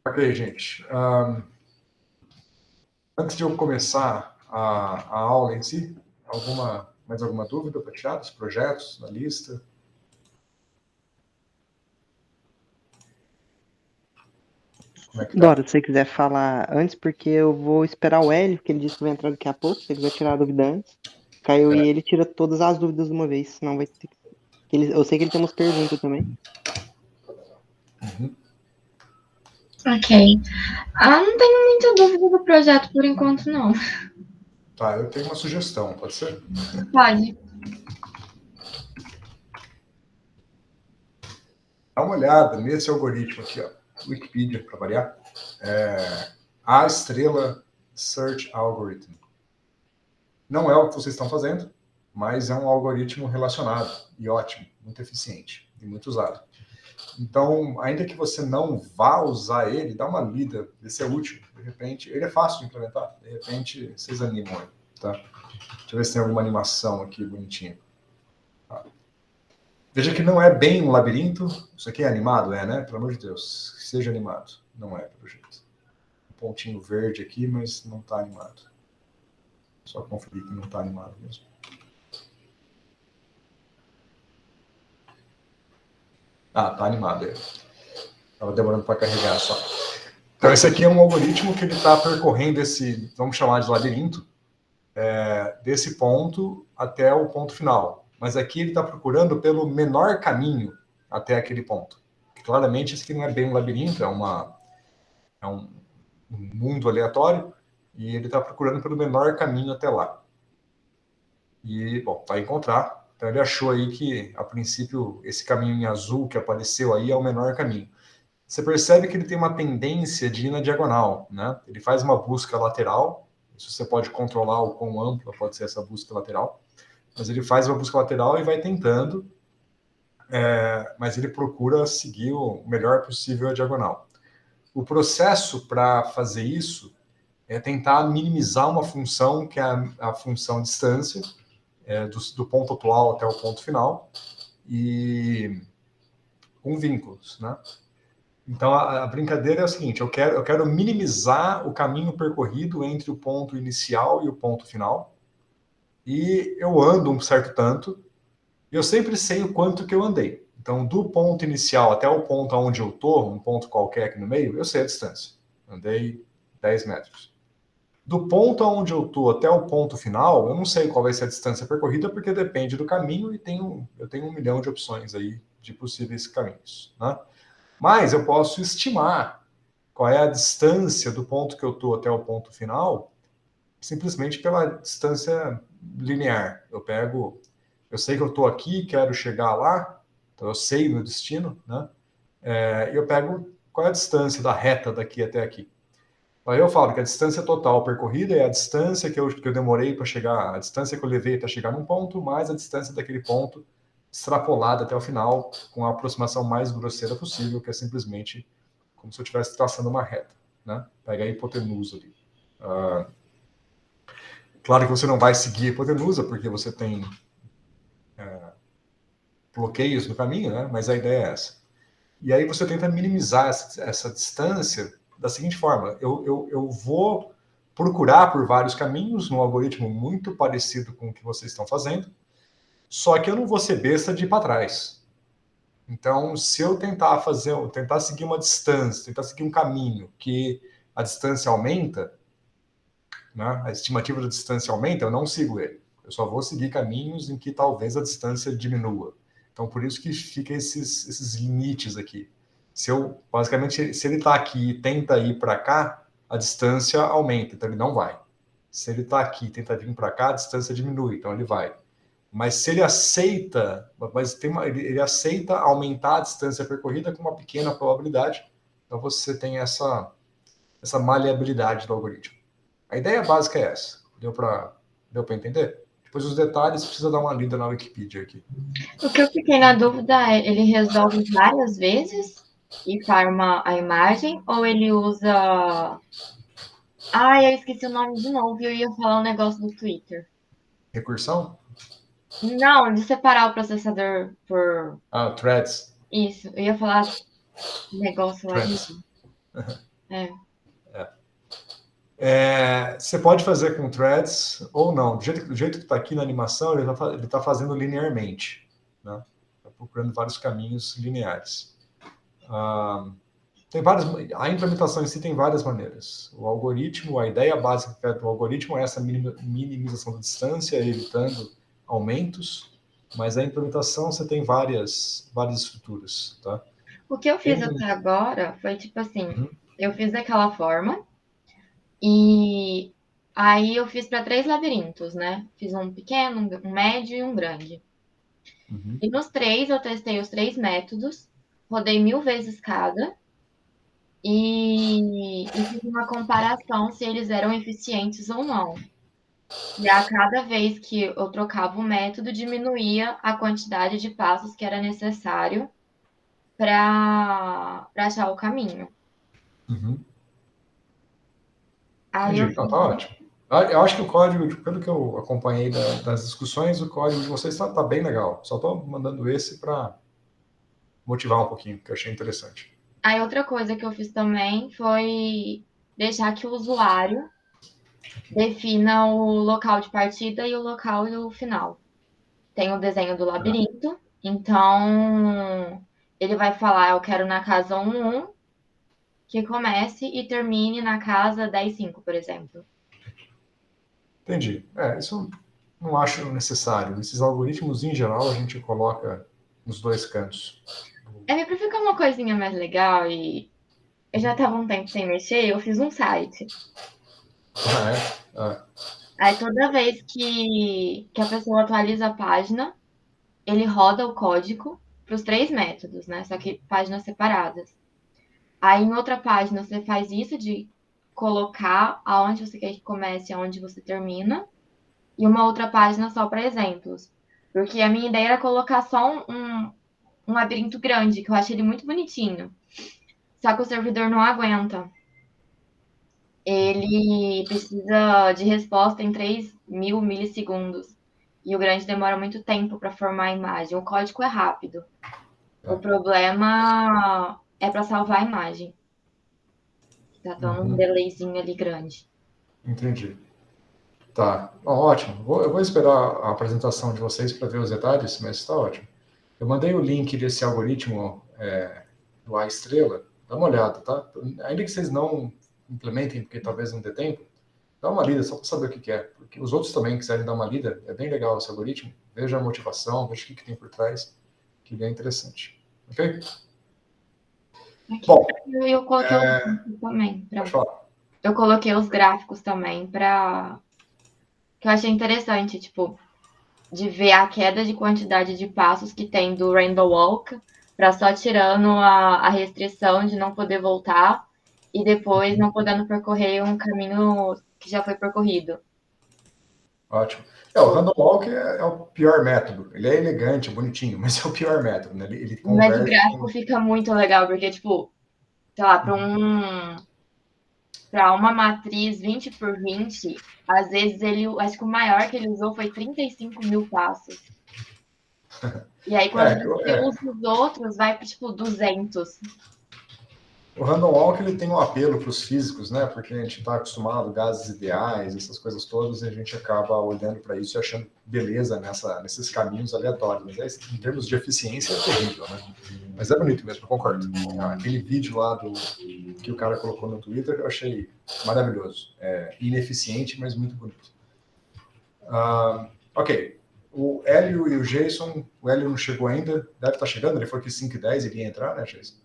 Ok, gente. Antes de eu começar a aula em si, mais alguma dúvida para tirar dos projetos, da lista? Como é que tá? Dora, se você quiser falar antes, porque eu vou esperar o Hélio, que ele disse que vai entrar daqui a pouco, se você quiser tirar a dúvida antes. Caiu e ele tira todas as dúvidas de uma vez, senão vai ter que... Eu sei que ele tem umas perguntas também. Uhum. Ok. Não tenho muita dúvida do projeto por enquanto, não. Tá, eu tenho uma sugestão, pode ser? Pode. Dá uma olhada nesse algoritmo aqui, ó, Wikipedia, para variar. A estrela Search Algorithm. Não é o que vocês estão fazendo, mas é um algoritmo relacionado e ótimo, muito eficiente e muito usado. Então, ainda que você não vá usar ele, dá uma lida, vê se é útil. De repente, ele é fácil de implementar. De repente, vocês animam ele, tá? Deixa eu ver se tem alguma animação aqui bonitinha. Tá. Veja que não é bem um labirinto. Isso aqui é animado, né? Pelo amor de Deus, que seja animado. Não é, pelo jeito. Um pontinho verde aqui, mas não está animado. Só conferir que não está animado mesmo. Ah, tá animado. Estava demorando para carregar só. Então, esse aqui é um algoritmo que ele está percorrendo esse, vamos chamar de labirinto, desse ponto até o ponto final. Mas aqui ele está procurando pelo menor caminho até aquele ponto. Claramente, esse aqui não é bem um labirinto, é um mundo aleatório, e ele está procurando pelo menor caminho até lá. E, bom, vai encontrar. Então, ele achou aí que, a princípio, esse caminho em azul que apareceu aí é o menor caminho. Você percebe que ele tem uma tendência de ir na diagonal, né? Ele faz uma busca lateral, isso você pode controlar o quão ampla pode ser essa busca lateral, mas ele faz uma busca lateral e vai tentando, mas ele procura seguir o melhor possível a diagonal. O processo para fazer isso é tentar minimizar uma função que é a função distância, do ponto atual até o ponto final, e com vínculos, né? Então, a brincadeira é o seguinte, eu quero minimizar o caminho percorrido entre o ponto inicial e o ponto final, e eu ando um certo tanto, e eu sempre sei o quanto que eu andei. Então, do ponto inicial até o ponto onde eu estou, um ponto qualquer aqui no meio, eu sei a distância. Andei 10 metros. Do ponto onde eu estou até o ponto final, eu não sei qual vai ser a distância percorrida, porque depende do caminho, e eu tenho 1 milhão de opções aí de possíveis caminhos, né? Mas eu posso estimar qual é a distância do ponto que eu estou até o ponto final, simplesmente pela distância linear. Eu sei que eu estou aqui, quero chegar lá, então eu sei meu destino, né? E eu pego qual é a distância da reta daqui até aqui. Aí eu falo que a distância total percorrida é a distância que eu demorei para chegar, a distância que eu levei até chegar num ponto, mais a distância daquele ponto extrapolada até o final, com a aproximação mais grosseira possível, que é simplesmente como se eu estivesse traçando uma reta, né? Pega a hipotenusa ali. Claro que você não vai seguir a hipotenusa, porque você tem bloqueios no caminho, né? Mas a ideia é essa. E aí você tenta minimizar essa distância da seguinte forma: eu vou procurar por vários caminhos num algoritmo muito parecido com o que vocês estão fazendo, só que eu não vou ser besta de ir para trás. Então, se eu tentar seguir uma distância, tentar seguir um caminho que a distância aumenta, né, a estimativa da distância aumenta, eu não sigo ele. Eu só vou seguir caminhos em que talvez a distância diminua. Então, por isso que fica esses limites aqui. Basicamente, se ele está aqui e tenta ir para cá, a distância aumenta, então ele não vai. Se ele está aqui e tenta vir para cá, a distância diminui, então ele vai. Mas se ele aceita, ele aceita aumentar a distância percorrida com uma pequena probabilidade, então você tem essa maleabilidade do algoritmo. A ideia básica é essa. Deu para entender? Depois os detalhes precisa dar uma lida na Wikipedia aqui. O que eu fiquei na dúvida é, ele resolve várias vezes e farma a imagem, ou ele usa... eu esqueci o nome de novo e eu ia falar um negócio do Twitter. Recursão? Não, de separar o processador por... Threads. Isso, eu ia falar negócio lá de... Threads. Você pode fazer com threads ou não. Do jeito que está aqui na animação, ele tá fazendo linearmente. Né? Tá procurando vários caminhos lineares. A implementação em si tem várias maneiras. O algoritmo, a ideia básica do algoritmo é essa minimização da distância, evitando aumentos, mas a implementação você tem várias estruturas. Tá? O que eu fiz até agora foi tipo assim, eu fiz daquela forma e aí eu fiz para 3 labirintos, né? Fiz um pequeno, um médio e um grande. E nos 3 eu testei os 3 métodos, rodei 1000 vezes cada e fiz uma comparação se eles eram eficientes ou não. E a cada vez que eu trocava o método, diminuía a quantidade de passos que era necessário para achar o caminho. Aí Entendi. Não, tá ótimo. Eu acho que o código, pelo que eu acompanhei das discussões, o código de vocês tá bem legal. Só estou mandando esse para motivar um pouquinho, que eu achei interessante. Aí outra coisa que eu fiz também foi deixar que o usuário defina o local de partida e o local e o final. Tem o desenho do labirinto, então ele vai falar, eu quero na casa 1-1, que comece e termine na casa 10-5, por exemplo. Entendi. Isso eu não acho necessário. Esses algoritmos, em geral, a gente coloca nos dois cantos. Pra ficar uma coisinha mais legal e eu já estava um tempo sem mexer, eu fiz um site. Aí toda vez que a pessoa atualiza a página, ele roda o código para os 3 métodos, né? Só que páginas separadas. Aí em outra página você faz isso de colocar aonde você quer que comece e aonde você termina. E uma outra página só para exemplos. Porque a minha ideia era colocar só um labirinto grande, que eu achei ele muito bonitinho. Só que o servidor não aguenta. Ele precisa de resposta em 3.000 milissegundos. E o grande demora muito tempo para formar a imagem. O código é rápido. O problema é para salvar a imagem. Tá dando um delayzinho ali grande. Entendi. Tá, ótimo. Eu vou esperar a apresentação de vocês para ver os detalhes, mas está ótimo. Eu mandei o link desse algoritmo do A estrela, dá uma olhada, tá? Ainda que vocês não implementem, porque talvez não dê tempo, dá uma lida só para saber o que é. Porque os outros também quiserem dar uma lida, é bem legal esse algoritmo. Veja a motivação, veja o que tem por trás, que ele é interessante. Ok? Aqui, Bom, eu coloquei os gráficos também. pode falar. Eu coloquei os gráficos também para que eu achei interessante, tipo, de ver a queda de quantidade de passos que tem do Rainbow Walk para só tirando a restrição de não poder voltar e depois não podendo percorrer um caminho que já foi percorrido. Ótimo. O Random Walk é o pior método. Ele é elegante, bonitinho, mas é o pior método, né? Ele Mas o gráfico fica muito legal, porque, tipo, sei lá, para uma matriz 20 por 20, às vezes acho que o maior que ele usou foi 35 mil passos. E aí, quando você usa os outros, vai para, tipo, 200. O Random Walk ele tem um apelo para os físicos, né? Porque a gente está acostumado, gases ideais, essas coisas todas, e a gente acaba olhando para isso e achando beleza nesses caminhos aleatórios. Mas em termos de eficiência é terrível, né? Mas é bonito mesmo, eu concordo. Aquele vídeo lá que o cara colocou no Twitter eu achei maravilhoso. Ineficiente, mas muito bonito. Ok. O Hélio e o Jason, o Hélio não chegou ainda, deve estar chegando, ele falou que 5h10 ele ia entrar, né, Jason?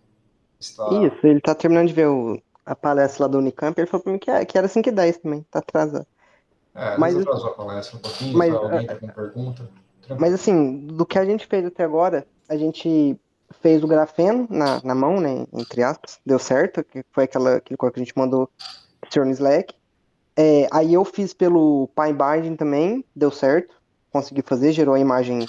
Isso, ele tá terminando de ver a palestra lá do Unicamp, ele falou pra mim que era 5h10 também, tá atrasado. Às Mas, vezes atrasou a palestra um pouquinho, mas, alguém tá com pergunta. mas assim, do que a gente fez até agora, a gente fez o grafeno na mão, né, entre aspas, deu certo, que foi aquele código que a gente mandou pro senhor no Slack. Aí eu fiz pelo PyBinding também, deu certo, consegui fazer, gerou a imagem.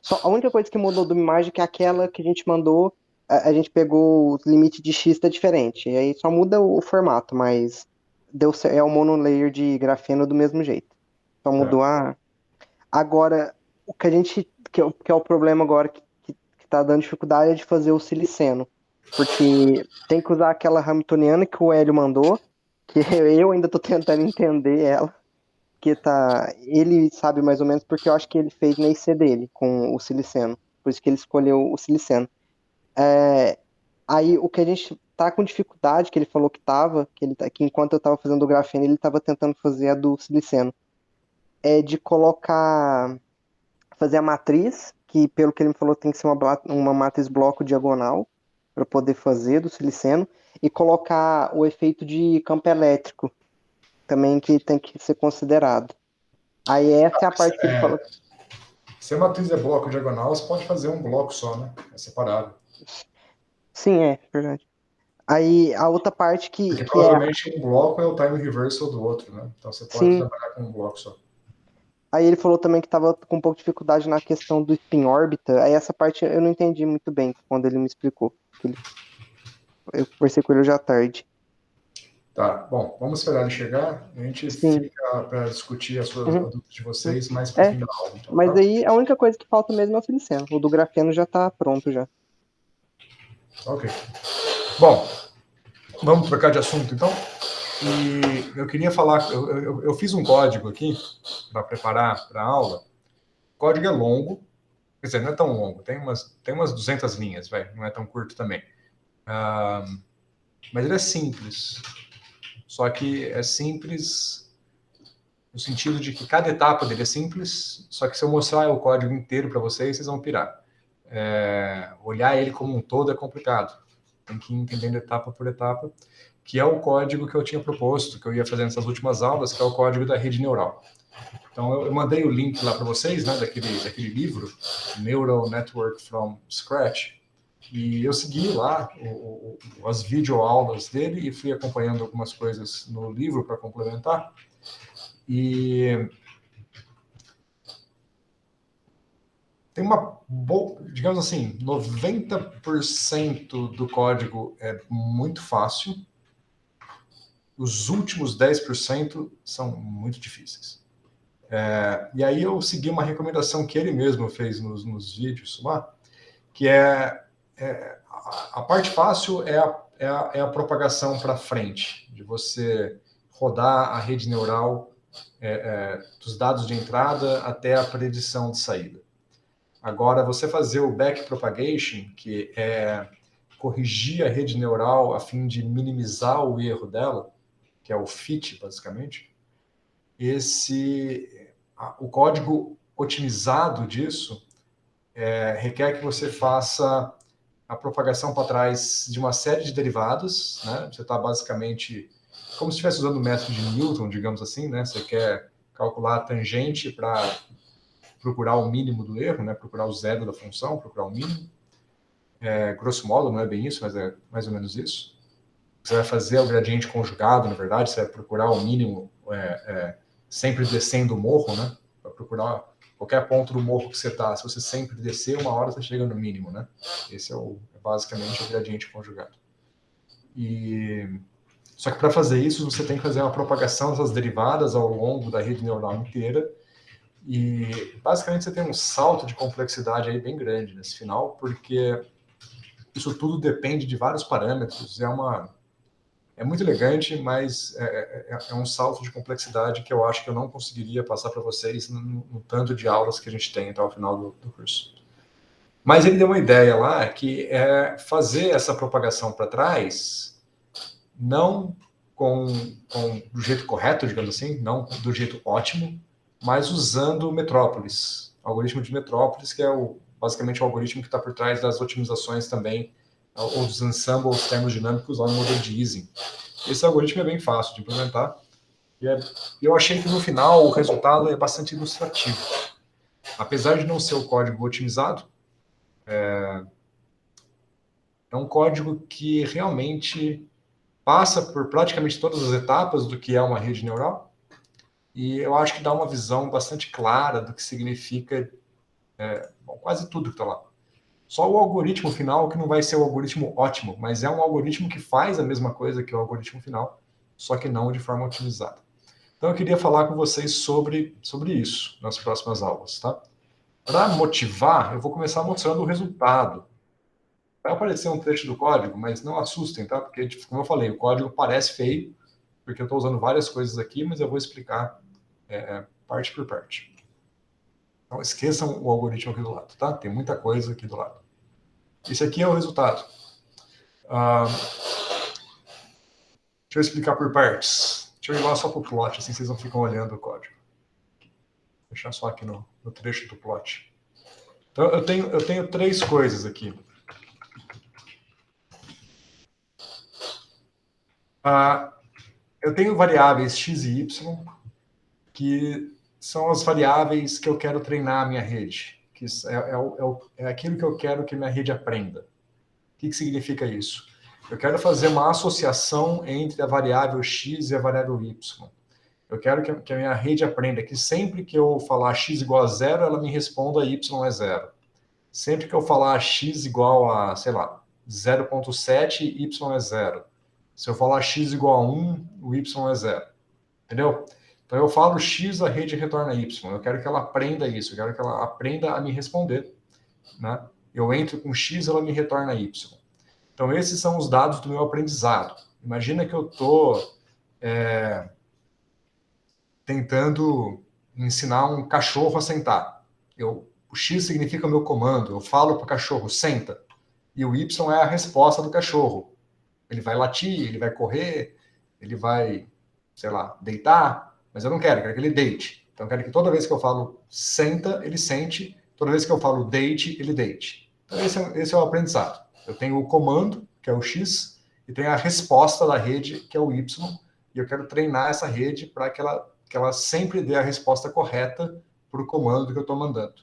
Só a única coisa que mudou do imagem é que aquela que a gente mandou, a gente pegou os limites de X tá diferente. E aí só muda o formato, mas deu certo, é o monolayer de grafeno do mesmo jeito. Só mudou a. Agora, o que a gente. Que é o problema agora que tá dando dificuldade é de fazer o siliceno. porque tem que usar aquela Hamiltoniana que o Hélio mandou, que eu ainda tô tentando entender ela, que ele sabe mais ou menos porque eu acho que ele fez na IC dele, com o siliceno, por isso que ele escolheu o siliceno. É, aí o que a gente tá com dificuldade, que ele falou que tava, que enquanto eu tava fazendo o grafeno, ele tava tentando fazer a do siliceno, é de fazer a matriz, que pelo que ele me falou tem que ser uma matriz bloco diagonal, para poder fazer do siliceno, e colocar o efeito de campo elétrico, também que tem que ser considerado. Aí essa é a parte que ele falou. Se a matriz é bloco diagonal, você pode fazer um bloco só, né? É separado. Sim, é verdade. Aí a outra parte Porque que é. provavelmente um bloco é o time reversal do outro, né? Então você pode Sim. trabalhar com um bloco só. Aí ele falou também que estava com um pouco de dificuldade na questão do spin órbita. Aí essa parte eu não entendi muito bem quando ele me explicou. Eu conversei com ele hoje à tarde. Tá, bom, vamos esperar ele chegar. A gente Sim. fica para discutir as suas Uhum. dúvidas de vocês mais para o fim da aula. Então, Mas tá? aí a única coisa que falta mesmo é o siliceno. O do grafeno já tá pronto já. Ok. Bom, vamos trocar de assunto então. E eu queria falar, eu fiz um código aqui para preparar para a aula. O código é longo, quer dizer, não é tão longo, tem umas 200 linhas, não é tão curto também. Mas ele é simples. Só que é simples no sentido de que cada etapa dele é simples, só que se eu mostrar o código inteiro para vocês, vocês vão pirar. Olhar ele como um todo é complicado. Tem que ir entendendo etapa por etapa, que é o código que eu tinha proposto, que eu ia fazer nessas últimas aulas, que é o código da rede neural. Então, eu mandei o link lá para vocês, né, daquele livro, Neural Network from Scratch, e eu segui lá as videoaulas dele e fui acompanhando algumas coisas no livro para complementar. E tem digamos assim, 90% do código é muito fácil, os últimos 10% são muito difíceis. E aí eu segui uma recomendação que ele mesmo fez nos vídeos lá, que a parte fácil é a propagação para frente, de você rodar a rede neural dos dados de entrada até a predição de saída. Agora, você fazer o backpropagation, que é corrigir a rede neural a fim de minimizar o erro dela, que é o fit, basicamente, o código otimizado disso requer que você faça a propagação para trás de uma série de derivadas, né? Você está basicamente como se estivesse usando o método de Newton, digamos assim, né? Você quer calcular a tangente para procurar o mínimo do erro, né? Procurar o zero da função, procurar o mínimo. Grosso modo, não é bem isso, mas é mais ou menos isso. Você vai fazer o gradiente conjugado, na verdade, você vai procurar o mínimo sempre descendo o morro, né? Para procurar qualquer ponto do morro que você está. Se você sempre descer, uma hora você chega no mínimo, né? Esse é basicamente o gradiente conjugado. Só que para fazer isso, você tem que fazer uma propagação dessas derivadas ao longo da rede neural inteira. E basicamente você tem um salto de complexidade aí bem grande nesse final, porque isso tudo depende de vários parâmetros. É muito elegante, mas é um salto de complexidade que eu acho que eu não conseguiria passar para vocês no tanto de aulas que a gente tem até o final do curso. Mas ele deu uma ideia lá, que é fazer essa propagação para trás, não do jeito correto, digamos assim, não do jeito ótimo, mas usando Metrópolis, o algoritmo de Metrópolis, que é basicamente o algoritmo que está por trás das otimizações também, ou dos ensembles termodinâmicos lá no modelo de Ising. Esse algoritmo é bem fácil de implementar, e eu achei que no final o resultado é bastante ilustrativo. Apesar de não ser o código otimizado, é um código que realmente passa por praticamente todas as etapas do que é uma rede neural, e eu acho que dá uma visão bastante clara do que significa quase tudo que está lá. Só o algoritmo final que não vai ser o algoritmo ótimo, mas é um algoritmo que faz a mesma coisa que o algoritmo final, só que não de forma otimizada. Então eu queria falar com vocês sobre isso nas próximas aulas, tá? Para motivar, eu vou começar mostrando o resultado Vai aparecer um trecho do código, mas não assustem, tá? Porque, tipo, como eu falei, o código parece feio, porque eu estou usando várias coisas aqui, mas eu vou explicar parte por parte. Então, esqueçam o algoritmo aqui do lado, tá? Tem muita coisa aqui do lado. Esse aqui é o resultado. Deixa eu explicar por partes. Deixa eu ir lá só para o plot, assim vocês não ficam olhando o código. Vou deixar só aqui no trecho do plot. Então, eu tenho 3 coisas aqui. Eu tenho variáveis x e y, que são as variáveis que eu quero treinar a minha rede, que é aquilo que eu quero que minha rede aprenda. O que significa isso? Eu quero fazer uma associação entre a variável x e a variável y. Eu quero que a minha rede aprenda que sempre que eu falar x igual a 0, ela me responda y é 0. Sempre que eu falar x igual a, sei lá, 0.7, y é 0. Se eu falar x igual a 1, o y é 0. Entendeu? Então eu falo x, a rede retorna y. Eu quero que ela aprenda isso. Eu quero que ela aprenda a me responder. Né? Eu entro com x, ela me retorna y. Então esses são os dados do meu aprendizado. Imagina que eu estou tentando ensinar um cachorro a sentar. O x significa o meu comando. Eu falo para o cachorro, senta. E o y é a resposta do cachorro. Ele vai latir, ele vai correr, ele vai, sei lá, deitar, mas eu não quero, eu quero que ele deite. Então eu quero que toda vez que eu falo senta, ele sente, toda vez que eu falo deite, ele deite. Então esse é o aprendizado. Eu tenho o comando, que é o x, e tenho a resposta da rede, que é o y, e eu quero treinar essa rede para que ela sempre dê a resposta correta para o comando que eu estou mandando.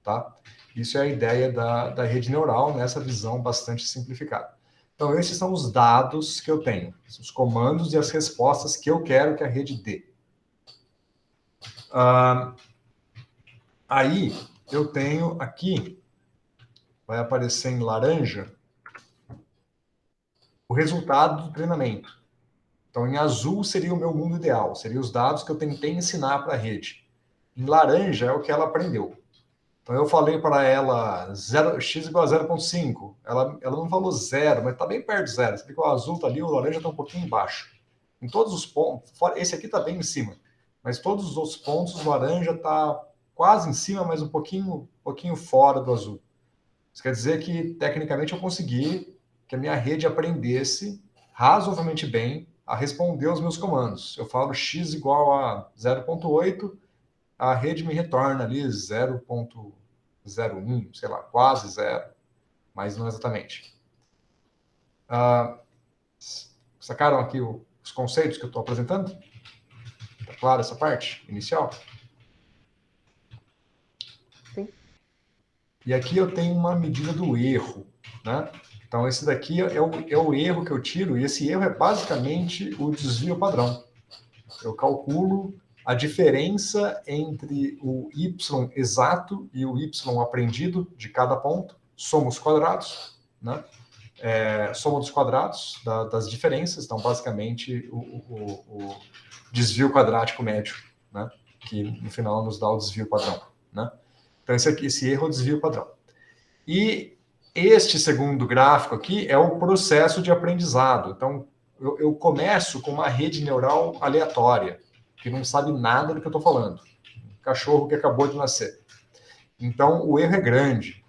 Tá? Isso é a ideia da rede neural, nessa visão bastante simplificada. Então, esses são os dados que eu tenho, os comandos e as respostas que eu quero que a rede dê. Aí, eu tenho aqui, vai aparecer em laranja, o resultado do treinamento. Então, em azul seria o meu mundo ideal, seriam os dados que eu tentei ensinar para a rede. Em laranja é o que ela aprendeu. Então, eu falei para ela x igual a 0.5. Ela não falou 0, mas está bem perto de 0. Você vê que o azul está ali, o laranja está um pouquinho embaixo. Em todos os pontos, esse aqui está bem em cima, mas todos os outros pontos, o laranja está quase em cima, mas um pouquinho fora do azul. Isso quer dizer que, tecnicamente, eu consegui que a minha rede aprendesse razoavelmente bem a responder aos meus comandos. Eu falo x igual a 0.8, a rede me retorna ali 0.01, sei lá, quase 0, mas não exatamente. Sacaram aqui os conceitos que eu estou apresentando? Está claro essa parte inicial? Sim. E aqui eu tenho uma medida do erro, né? Então, esse daqui é o erro que eu tiro, e esse erro é basicamente o desvio padrão. Eu calculo a diferença entre o y exato e o y aprendido de cada ponto, soma os quadrados, né? Soma dos quadrados das diferenças, então basicamente o desvio quadrático médio, né? Que no final nos dá o desvio padrão, né? Então esse erro é o desvio padrão. E este segundo gráfico aqui é o processo de aprendizado. Então eu começo com uma rede neural aleatória, que não sabe nada do que eu estou falando. Um cachorro que acabou de nascer. Então, o erro é grande.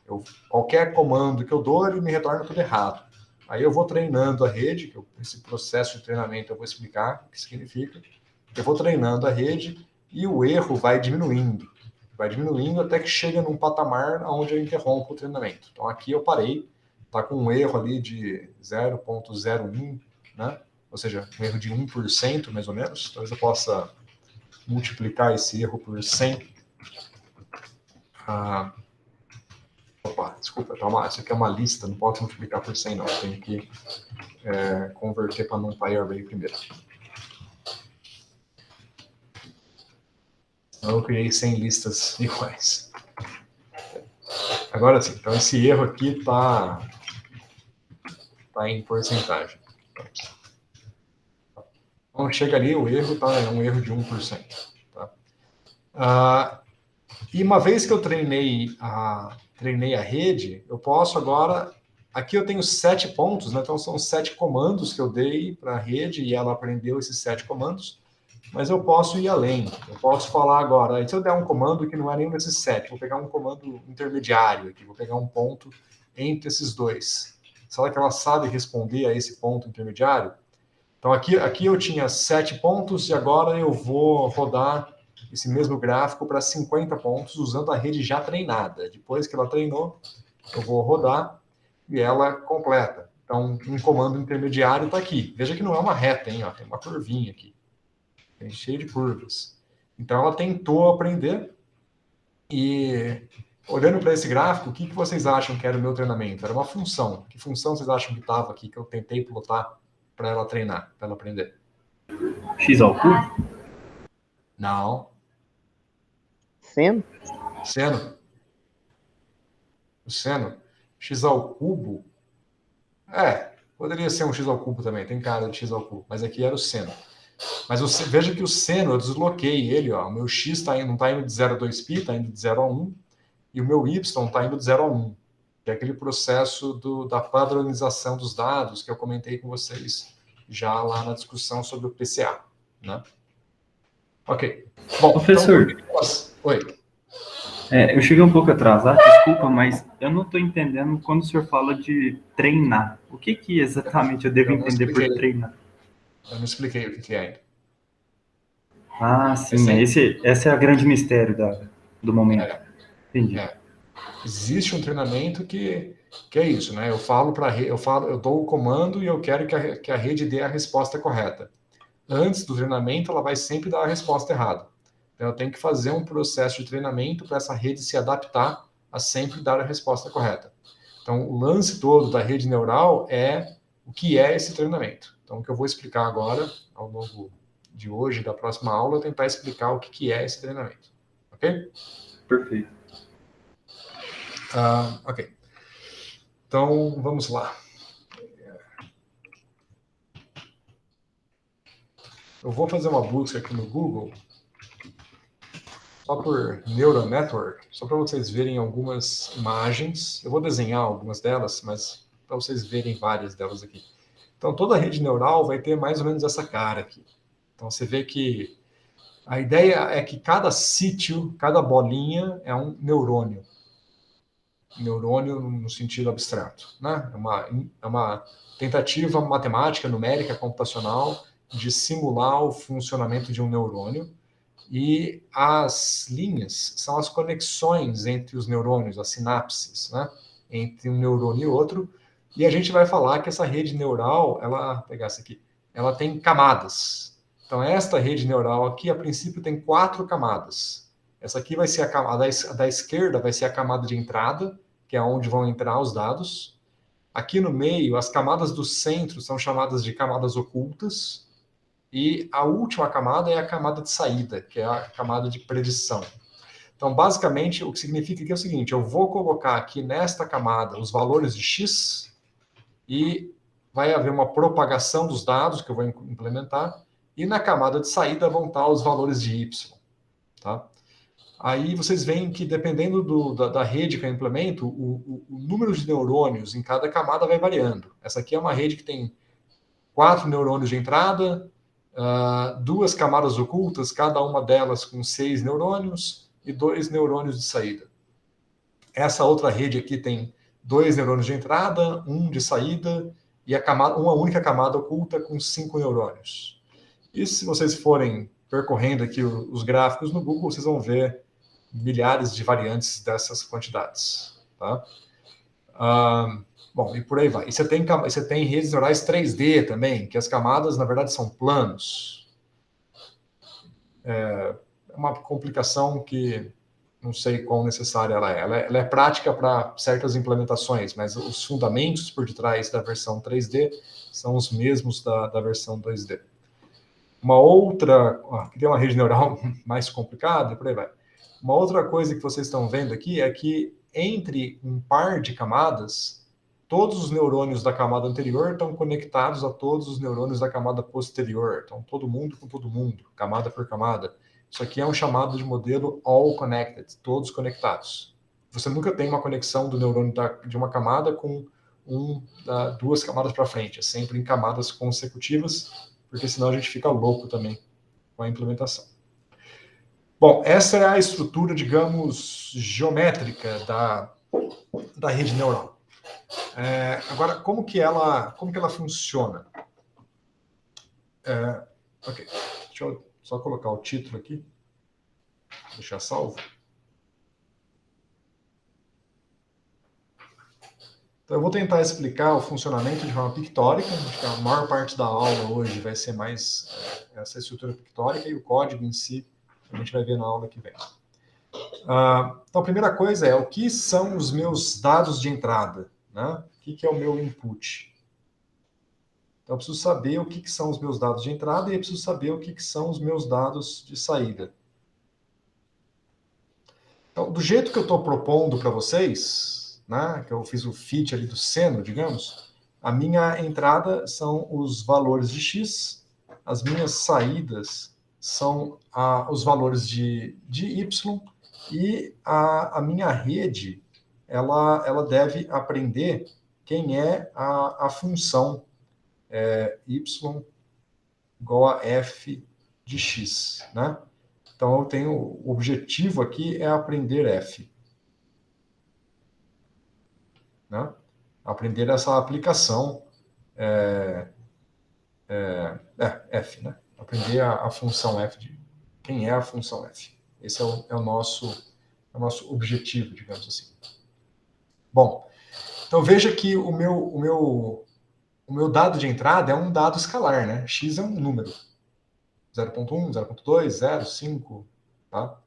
Qualquer comando que eu dou, ele me retorna tudo errado. Aí eu vou treinando a rede, esse processo de treinamento eu vou explicar o que significa. Eu vou treinando a rede e o erro vai diminuindo. Vai diminuindo até que chega num patamar onde eu interrompo o treinamento. Então, aqui eu parei, está com um erro ali de 0.01, né? Ou seja, um erro de 1%, mais ou menos. Talvez eu possa multiplicar esse erro por 100. Opa, desculpa, isso aqui é uma lista, não posso multiplicar por 100, não. Eu tenho que converter para NumPy Array primeiro. Então, eu criei 100 listas iguais. Agora sim, então esse erro aqui está em porcentagem. Então, chega ali, o erro é um erro de 1%. Tá? E uma vez que eu treinei a rede, eu posso agora aqui eu tenho 7 pontos, né? Então são 7 comandos que eu dei para a rede e ela aprendeu esses 7 comandos, mas eu posso ir além. Eu posso falar agora, se eu der um comando que não é nenhum desses 7, vou pegar um comando intermediário aqui, vou pegar um ponto entre esses dois. Será que ela sabe responder a esse ponto intermediário? Então aqui eu tinha 7 pontos e agora eu vou rodar esse mesmo gráfico para 50 pontos usando a rede já treinada. Depois que ela treinou, eu vou rodar e ela completa. Então, um comando intermediário está aqui. Veja que não é uma reta, hein? Ó, tem uma curvinha aqui. Tem cheio de curvas. Então, ela tentou aprender e, olhando para esse gráfico, o que vocês acham que era o meu treinamento? Era uma função. Que função vocês acham que estava aqui, que eu tentei plotar para ela treinar, para ela aprender? X ao cubo? Não. Seno? Seno. O seno. X ao cubo. Poderia ser um x ao cubo também. Tem cara de x ao cubo. Mas aqui era o seno. Mas veja que o seno, eu desloquei ele. Ó. O meu x não está indo de 0 a 2π, está indo de 0 a 1. E o meu y está indo de 0 a 1. Que é aquele processo da padronização dos dados que eu comentei com vocês já lá na discussão sobre o PCA. Né? Ok. Bom, professor. Então, oi. Eu cheguei um pouco atrasado, desculpa, mas eu não estou entendendo quando o senhor fala de treinar. O que exatamente eu devo entender por treinar? Eu não expliquei o que é ainda. Ah, sim. Esse é o grande mistério do momento. Entendi. Existe um treinamento que é isso, né? Eu dou o comando e eu quero que a rede dê a resposta correta. Antes do treinamento, ela vai sempre dar a resposta errada. Então, eu tenho que fazer um processo de treinamento para essa rede se adaptar a sempre dar a resposta correta. Então, o lance todo da rede neural é o que é esse treinamento. Então, o que eu vou explicar agora, ao longo de hoje, da próxima aula, é tentar explicar o que é esse treinamento. Ok? Perfeito. Ok. Então, vamos lá. Eu vou fazer uma busca aqui no Google só por Neural Network, só para vocês verem algumas imagens. Eu vou desenhar algumas delas, mas para vocês verem várias delas aqui. Então, toda rede neural vai ter mais ou menos essa cara aqui. Então, você vê que a ideia é que cada sítio, cada bolinha é um neurônio. Neurônio no sentido abstrato. Né? É uma tentativa matemática, numérica, computacional de simular o funcionamento de um neurônio. E as linhas são as conexões entre os neurônios, as sinapses, né? Entre um neurônio e outro. E a gente vai falar que essa rede neural, vou pegar essa aqui, ela tem camadas. Então, esta rede neural aqui, a princípio, tem 4 camadas. Essa aqui vai ser a camada da esquerda, vai ser a camada de entrada, que é onde vão entrar os dados. Aqui no meio, as camadas do centro são chamadas de camadas ocultas. E a última camada é a camada de saída, que é a camada de predição. Então, basicamente, o que significa que é o seguinte, eu vou colocar aqui nesta camada os valores de x e vai haver uma propagação dos dados que eu vou implementar, e na camada de saída vão estar os valores de y. Tá? Aí vocês veem que, dependendo da rede que eu implemento, o número de neurônios em cada camada vai variando. Essa aqui é uma rede que tem 4 neurônios de entrada, 2 camadas ocultas, cada uma delas com 6 neurônios e 2 neurônios de saída. Essa outra rede aqui tem 2 neurônios de entrada, 1 de saída e uma única camada oculta com 5 neurônios. E se vocês forem percorrendo aqui os gráficos no Google, vocês vão ver milhares de variantes dessas quantidades. Tá? Bom, e por aí vai. E você tem redes neurais 3D também, que as camadas, na verdade, são planos. É uma complicação que não sei quão necessária ela é. Ela é prática para certas implementações, mas os fundamentos por detrás da versão 3D são os mesmos da versão 2D. Uma outra... Aqui tem uma rede neural mais complicada, e por aí vai. Uma outra coisa que vocês estão vendo aqui é que entre um par de camadas, todos os neurônios da camada anterior estão conectados a todos os neurônios da camada posterior. Então, todo mundo com todo mundo, camada por camada. Isso aqui é um chamado de modelo all connected, todos conectados. Você nunca tem uma conexão do neurônio de uma camada com duas camadas para frente, é sempre em camadas consecutivas, porque senão a gente fica louco também com a implementação. Bom, essa é a estrutura, digamos, geométrica da rede neural. Agora, como que ela funciona? Ok, deixa eu só colocar o título aqui, deixar salvo. Então, eu vou tentar explicar o funcionamento de forma pictórica. Acho que a maior parte da aula hoje vai ser mais essa estrutura pictórica, e o código em si a gente vai ver na aula que vem. Então, a primeira coisa é o que são os meus dados de entrada, né? O que é o meu input? Então, eu preciso saber o que são os meus dados de entrada e eu preciso saber o que são os meus dados de saída. Então, do jeito que eu estou propondo para vocês, né, que eu fiz o fit ali do seno, digamos, a minha entrada são os valores de x, as minhas saídas são os valores de y, e a minha rede, ela deve aprender quem é a função y igual a f de x, né? Então, eu tenho, o objetivo aqui é aprender f. Né? Aprender essa aplicação f, né? Aprender a função f, de quem é a função f. Esse é o nosso objetivo, digamos assim. Bom, então veja que o meu dado de entrada é um dado escalar, né? X é um número. 0.1, 0.2, 0, 5, tá?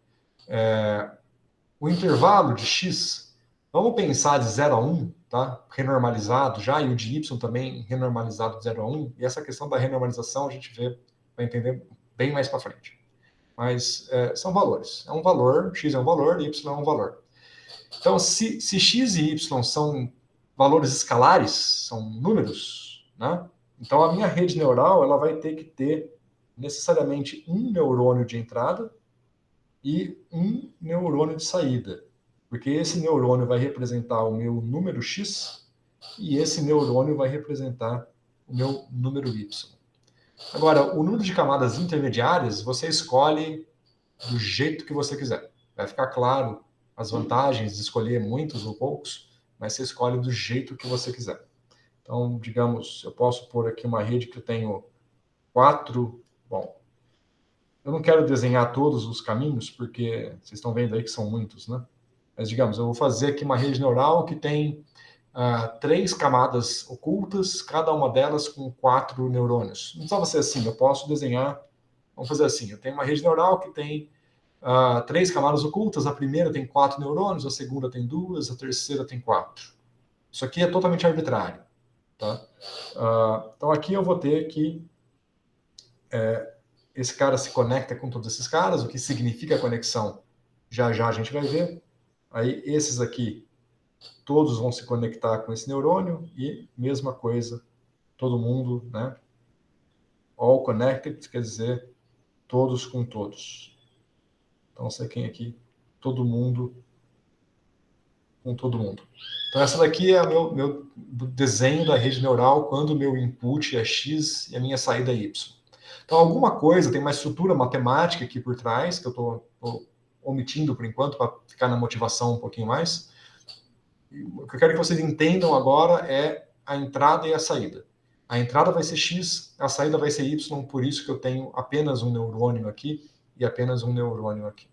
O intervalo de x, vamos pensar de 0 a 1, tá? Renormalizado já, e o de y também renormalizado de 0 a 1, e essa questão da renormalização a gente vai entender bem mais para frente. Mas são valores. É um valor, x é um valor, y é um valor. Então, se x e y são valores escalares, são números, né? Então a minha rede neural ela vai ter que ter necessariamente um neurônio de entrada e um neurônio de saída, porque esse neurônio vai representar o meu número x e esse neurônio vai representar o meu número y. Agora, o número de camadas intermediárias você escolhe do jeito que você quiser. Vai ficar claro as vantagens de escolher muitos ou poucos, mas você escolhe do jeito que você quiser. Então, digamos, eu posso pôr aqui uma rede que eu tenho 4. Bom, eu não quero desenhar todos os caminhos, porque vocês estão vendo aí que são muitos, né? Mas, digamos, eu vou fazer aqui uma rede neural que tem 3 camadas ocultas, cada uma delas com 4 neurônios. Não precisa ser assim, eu posso desenhar, vamos fazer assim, eu tenho uma rede neural que tem 3 camadas ocultas, a primeira tem 4 neurônios, a segunda tem 2, a terceira tem 4. Isso aqui é totalmente arbitrário. Tá? Então aqui eu vou ter que esse cara se conecta com todos esses caras, o que significa a conexão, já a gente vai ver. Aí esses aqui, todos vão se conectar com esse neurônio e mesma coisa, todo mundo, né? All connected quer dizer todos com todos. Então você tem aqui todo mundo com todo mundo. Então essa daqui é o meu desenho da rede neural quando o meu input é x e a minha saída é y. Então alguma coisa, tem uma estrutura matemática aqui por trás, que eu estou omitindo por enquanto, para ficar na motivação um pouquinho mais. E o que eu quero que vocês entendam agora é a entrada e a saída. A entrada vai ser x, a saída vai ser y, por isso que eu tenho apenas um neurônio aqui e apenas um neurônio aqui.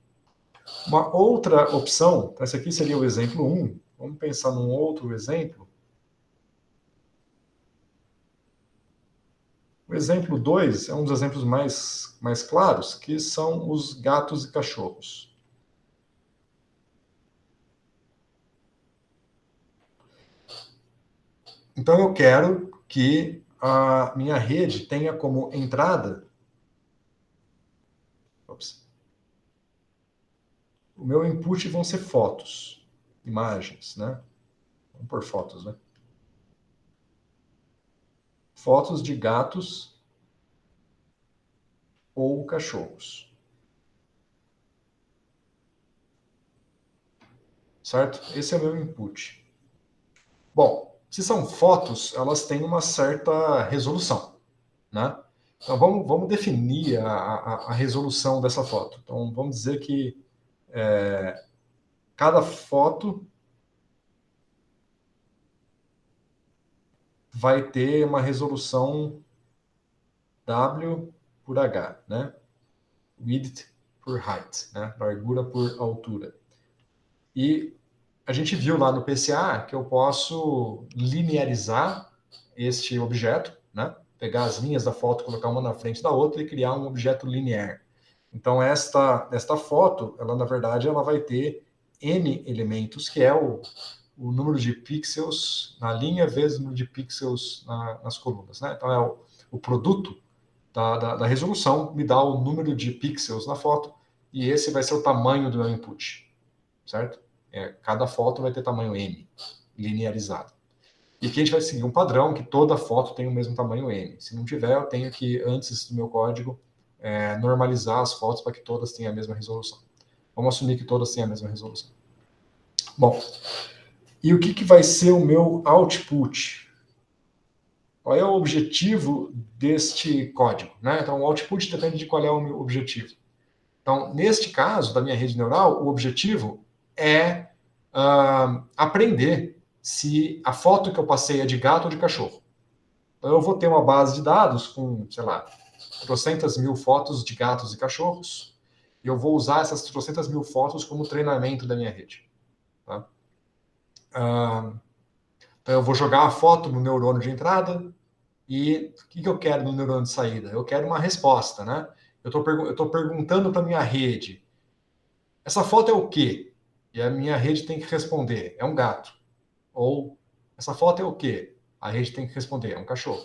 Uma outra opção, esse aqui seria o exemplo 1. Vamos pensar num outro exemplo. O exemplo 2 é um dos exemplos mais claros, que são os gatos e cachorros. Então, eu quero que a minha rede tenha como entrada... O meu input vão ser fotos, imagens, né? Vamos por fotos, né? Fotos de gatos ou cachorros. Certo? Esse é o meu input. Bom, Se são fotos, elas têm uma certa resolução, né? Então, vamos definir a resolução dessa foto. Então, vamos dizer que cada foto vai ter uma resolução W por H, né? Width por height, né? Largura por altura. E a gente viu lá no PCA que eu posso linearizar este objeto, né? Pegar as linhas da foto, colocar uma na frente da outra e criar um objeto linear. Então, esta foto, ela na verdade, ela vai ter N elementos, que é o número de pixels na linha vezes o número de pixels nas colunas, né? Então, é o produto da resolução me dá o número de pixels na foto e esse vai ser o tamanho do meu input, certo? Cada foto vai ter tamanho N, linearizado. E aqui a gente vai seguir um padrão que toda foto tem o mesmo tamanho N. Se não tiver, eu tenho que, antes do meu código, normalizar as fotos para que todas tenham a mesma resolução. Vamos assumir que todas tenham a mesma resolução. Bom, e o que vai ser o meu output? Qual é o objetivo deste código, né? Então, o output depende de qual é o meu objetivo. Então, neste caso, da minha rede neural, o objetivo é aprender se a foto que eu passei é de gato ou de cachorro. Então, eu vou ter uma base de dados com, sei lá, 300.000 fotos de gatos e cachorros, e eu vou usar essas 300.000 fotos como treinamento da minha rede. Tá? Então, eu vou jogar a foto no neurônio de entrada, e o que eu quero no neurônio de saída? Eu quero uma resposta, né? Eu estou perguntando para a minha rede, essa foto é o quê? E a minha rede tem que responder, é um gato. Ou, essa foto é o quê? A rede tem que responder, é um cachorro.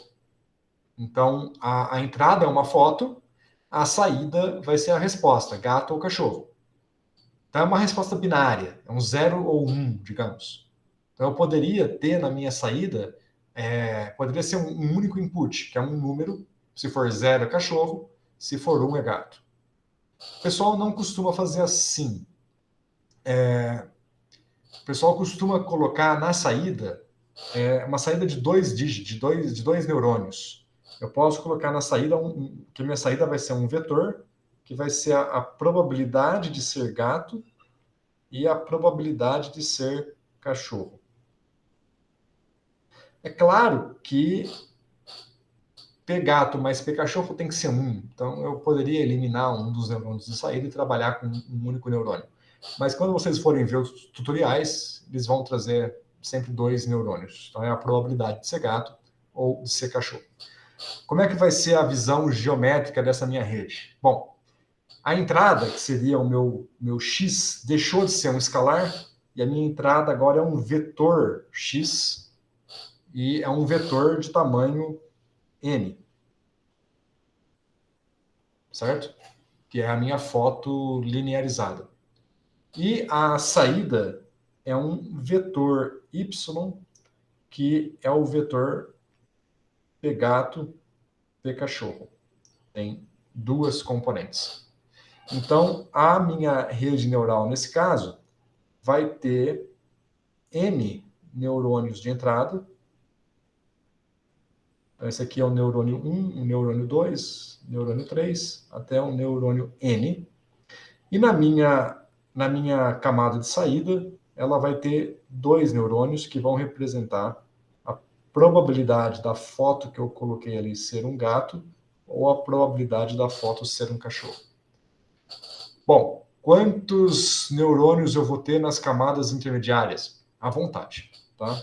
Então, a entrada é uma foto, a saída vai ser a resposta, gato ou cachorro. Então, é uma resposta binária, é um 0 ou 1, digamos. Então, eu poderia ter na minha saída, poderia ser um único input, que é um número, se for 0 é cachorro, se for 1 é gato. O pessoal não costuma fazer assim. O pessoal costuma colocar na saída uma saída de 2 dígitos, de dois neurônios. Eu posso colocar na saída que a minha saída vai ser um vetor, que vai ser a probabilidade de ser gato e a probabilidade de ser cachorro. É claro que P gato mais P cachorro tem que ser 1. Então, eu poderia eliminar um dos neurônios de saída e trabalhar com um único neurônio. Mas quando vocês forem ver os tutoriais, eles vão trazer sempre 2 neurônios. Então, é a probabilidade de ser gato ou de ser cachorro. Como é que vai ser a visão geométrica dessa minha rede? Bom, a entrada, que seria o meu x, deixou de ser um escalar, e a minha entrada agora é um vetor x, e é um vetor de tamanho n. Certo? Que é a minha foto linearizada. E a saída é um vetor y, que é o vetor P gato, P cachorro. Tem 2 componentes. Então, a minha rede neural, nesse caso, vai ter N neurônios de entrada. Então, esse aqui é o neurônio 1, o neurônio 2, neurônio 3, até o neurônio N. E na minha camada de saída, ela vai ter 2 neurônios que vão representar a probabilidade da foto que eu coloquei ali ser um gato ou a probabilidade da foto ser um cachorro. Bom, quantos neurônios eu vou ter nas camadas intermediárias? À vontade, tá?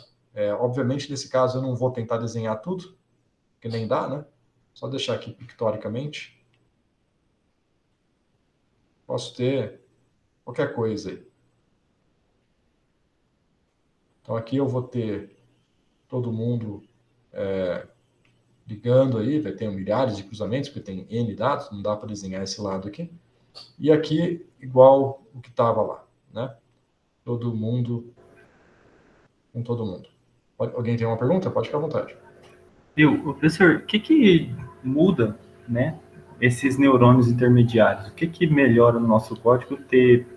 Obviamente, nesse caso, eu não vou tentar desenhar tudo, que nem dá, né? Só deixar aqui pictoricamente. Posso ter qualquer coisa aí. Então, aqui eu vou ter todo mundo ligando aí, vai ter milhares de cruzamentos, porque tem N dados, não dá para desenhar esse lado aqui. E aqui, igual o que estava lá, né? Todo mundo com todo mundo. Alguém tem uma pergunta? Pode ficar à vontade. Professor, o que muda, né, esses neurônios intermediários? O que melhora no nosso código ter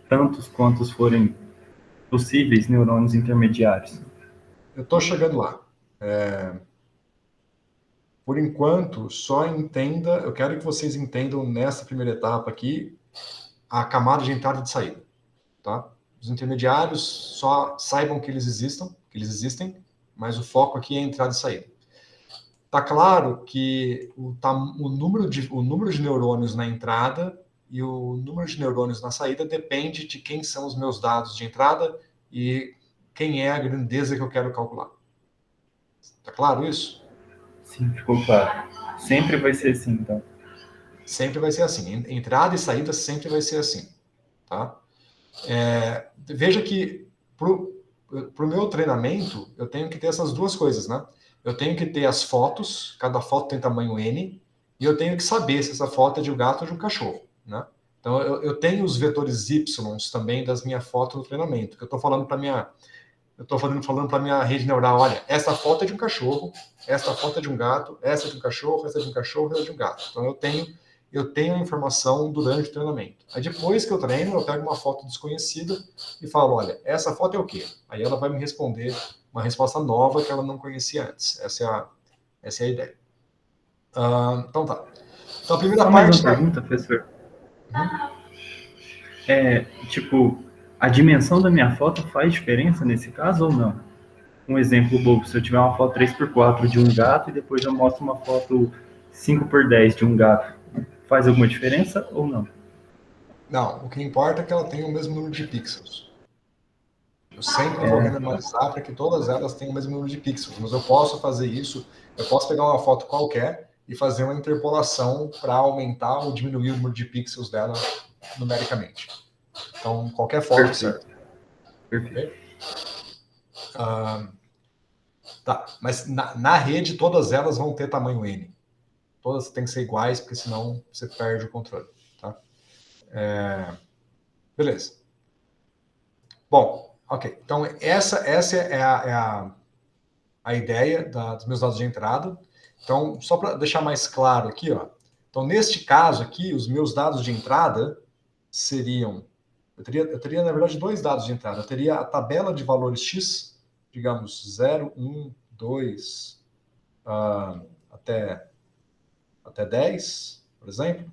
tantos quantos forem possíveis neurônios intermediários? eu estou chegando lá. Por enquanto, só entenda, eu quero que vocês entendam nessa primeira etapa aqui a camada de entrada e de saída, tá? Os intermediários só saibam que eles existem, mas o foco aqui é entrada e saída. Tá claro que o número de neurônios na entrada e o número de neurônios na saída depende de quem são os meus dados de entrada e quem é a grandeza que eu quero calcular. Tá claro isso? Sim, ficou claro. Sempre vai ser assim, então. Sempre vai ser assim. Entrada e saída sempre vai ser assim, tá? Veja que para o meu treinamento, eu tenho que ter essas duas coisas, né? Eu tenho que ter as fotos, cada foto tem tamanho N, e eu tenho que saber se essa foto é de um gato ou de um cachorro, né? Então, eu tenho os vetores Y também das minhas fotos no treinamento, que eu estou falando para falando para minha rede neural, olha, essa foto é de um cachorro, essa foto é de um gato, essa é de um cachorro, essa é de um cachorro, essa é de um gato. Então, eu tenho a informação durante o treinamento. Aí depois que eu treino, eu pego uma foto desconhecida e falo, olha, essa foto é o quê? Aí ela vai me responder uma resposta nova que ela não conhecia antes. Essa é a ideia. Então tá. Então a primeira Só mais parte... uma pergunta, professor. Tipo, a dimensão da minha foto faz diferença nesse caso ou não? Um exemplo bobo, se eu tiver uma foto 3x4 de um gato e depois eu mostro uma foto 5x10 de um gato, faz alguma diferença ou não? Não, o que importa é que ela tenha o mesmo número de pixels. Eu sempre vou randomizar para que todas elas tenham o mesmo número de pixels, mas eu posso fazer isso, eu posso pegar uma foto qualquer e fazer uma interpolação para aumentar ou diminuir o número de pixels dela numericamente. Então, qualquer foto serve. Perfeito. Okay? Tá, mas na rede todas elas vão ter tamanho N. Todas têm que ser iguais, porque senão você perde o controle. Tá? Beleza. Bom, ok. Então, essa a ideia dos meus dados de entrada. Então, só para deixar mais claro aqui, ó. Então, neste caso aqui, os meus dados de entrada seriam... Eu teria, na verdade, dois dados de entrada. Eu teria a tabela de valores X, digamos, 0, 1, 2, até 10, por exemplo.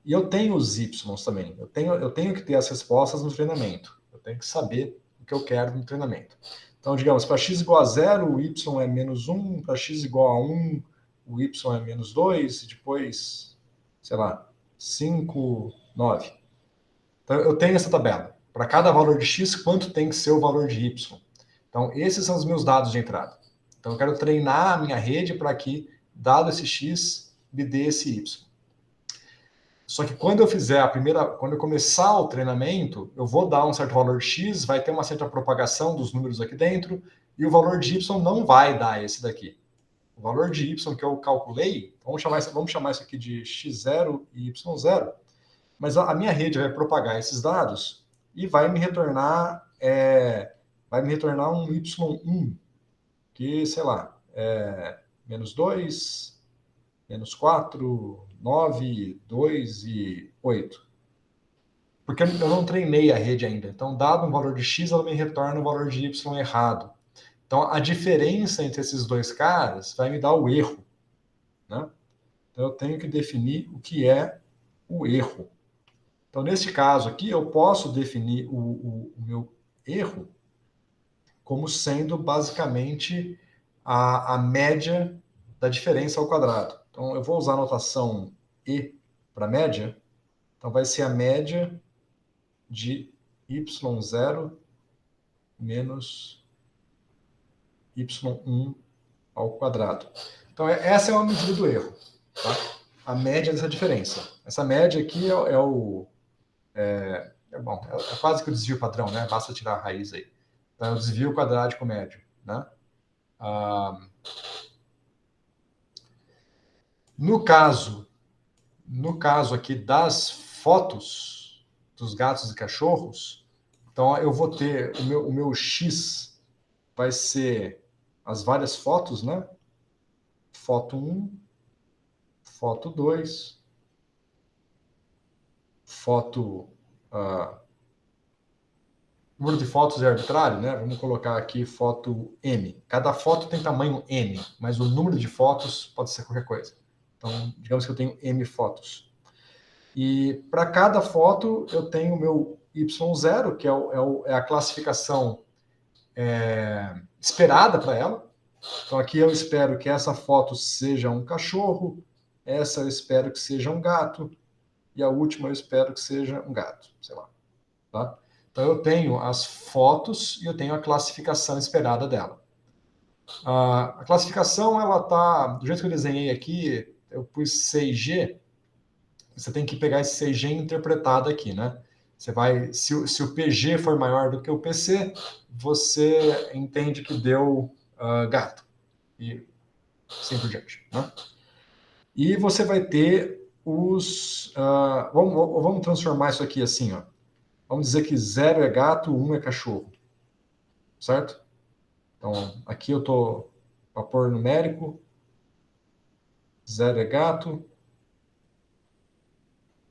E eu tenho os Y também. Eu tenho que ter as respostas no treinamento. Eu tenho que saber o que eu quero no treinamento. Então, digamos, para x igual a 0, o y é menos 1, para x igual a 1, o y é menos 2, e depois, sei lá, 5, 9. Então, eu tenho essa tabela. Para cada valor de x, quanto tem que ser o valor de y? Então, esses são os meus dados de entrada. Então, eu quero treinar a minha rede para que, dado esse x, me dê esse y. Só que quando quando eu começar o treinamento, eu vou dar um certo valor de X, vai ter uma certa propagação dos números aqui dentro, e o valor de Y não vai dar esse daqui. O valor de Y que eu calculei, vamos chamar isso aqui de X0 e Y0, mas a minha rede vai propagar esses dados e vai me retornar um Y1, que, sei lá, menos 2, menos 4, 9, 2 e 8. Porque eu não treinei a rede ainda. Então, dado um valor de X, ela me retorna um valor de Y errado. Então, a diferença entre esses dois caras vai me dar o erro. Né? Então, eu tenho que definir o que é o erro. Então, neste caso aqui, eu posso definir o meu erro como sendo basicamente a média da diferença ao quadrado. Então, eu vou usar a notação E para média. Então, vai ser a média de y0 menos y1 ao quadrado. Então, essa é uma medida do erro. Tá? A média dessa diferença. Essa média aqui é quase que o desvio padrão, né? Basta tirar a raiz aí. Então, é o desvio quadrático médio. Né? No caso aqui das fotos dos gatos e cachorros, então eu vou ter o meu X vai ser as várias fotos, né? Foto 1, foto 2, foto número de fotos é arbitrário, né? Vamos colocar aqui foto M. Cada foto tem tamanho N, mas o número de fotos pode ser qualquer coisa. Então, digamos que eu tenho M fotos. E para cada foto eu tenho o meu Y0, que é a classificação esperada para ela. Então aqui eu espero que essa foto seja um cachorro, essa eu espero que seja um gato, e a última eu espero que seja um gato, sei lá. Tá? Então eu tenho as fotos e eu tenho a classificação esperada dela. A classificação, ela tá, do jeito que eu desenhei aqui, eu pus 6G, você tem que pegar esse 6G interpretado aqui, né? Você vai, se o PG for maior do que o PC, você entende que deu gato. E assim por diante, né? E você vai ter os... vamos transformar isso aqui assim, ó. Vamos dizer que 0 é gato, 1 é cachorro. Certo? Então, aqui eu estou para pôr numérico. 0 é gato,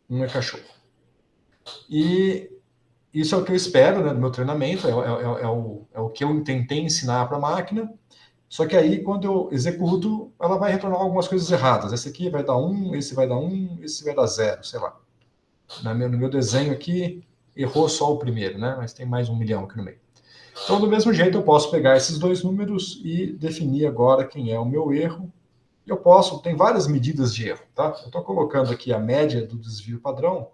1 é cachorro. E isso é o que eu espero, né, do meu treinamento, é o que eu tentei ensinar para a máquina. Só que aí, quando eu executo, ela vai retornar algumas coisas erradas. Esse aqui vai dar 1, esse vai dar 1, esse vai dar 0, sei lá. No meu desenho aqui, errou só o primeiro, né? Mas tem mais 1 milhão aqui no meio. Então, do mesmo jeito, eu posso pegar esses dois números e definir agora quem é o meu erro. Eu posso, tem várias medidas de erro, tá? Eu estou colocando aqui a média do desvio padrão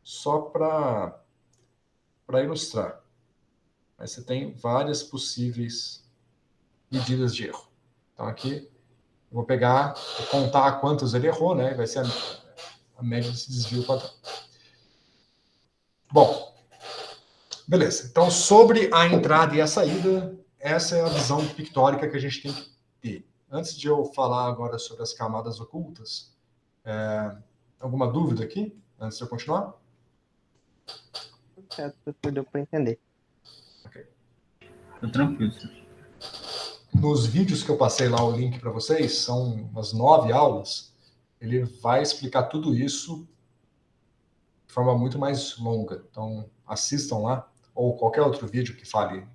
só para ilustrar. Mas você tem várias possíveis medidas de erro. Então, aqui, eu vou pegar, vou contar quantos ele errou, né? Vai ser a média desse desvio padrão. Bom, beleza. Então, sobre a entrada e a saída, essa é a visão pictórica que a gente tem que ter. Antes de eu falar agora sobre as camadas ocultas, alguma dúvida aqui, antes de eu continuar? Certo, deu para entender. Ok. Tô tranquilo, senhor. Nos vídeos que eu passei lá o link para vocês, são umas 9 aulas, ele vai explicar tudo isso de forma muito mais longa. Então, assistam lá, ou qualquer outro vídeo que fale,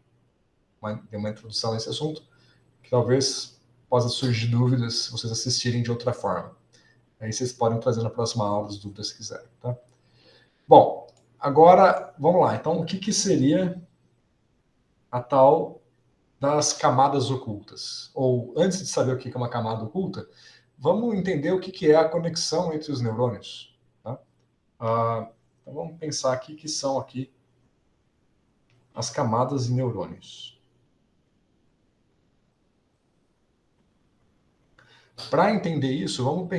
dê uma introdução a esse assunto, que talvez possa surgir dúvidas se vocês assistirem de outra forma. Aí vocês podem trazer na próxima aula as dúvidas se quiserem, tá? Bom, agora, vamos lá. Então, o que seria a tal das camadas ocultas? Ou, antes de saber o que é uma camada oculta, vamos entender o que é a conexão entre os neurônios. Tá? Então, vamos pensar aqui que são aqui as camadas de neurônios. Para entender isso, vamos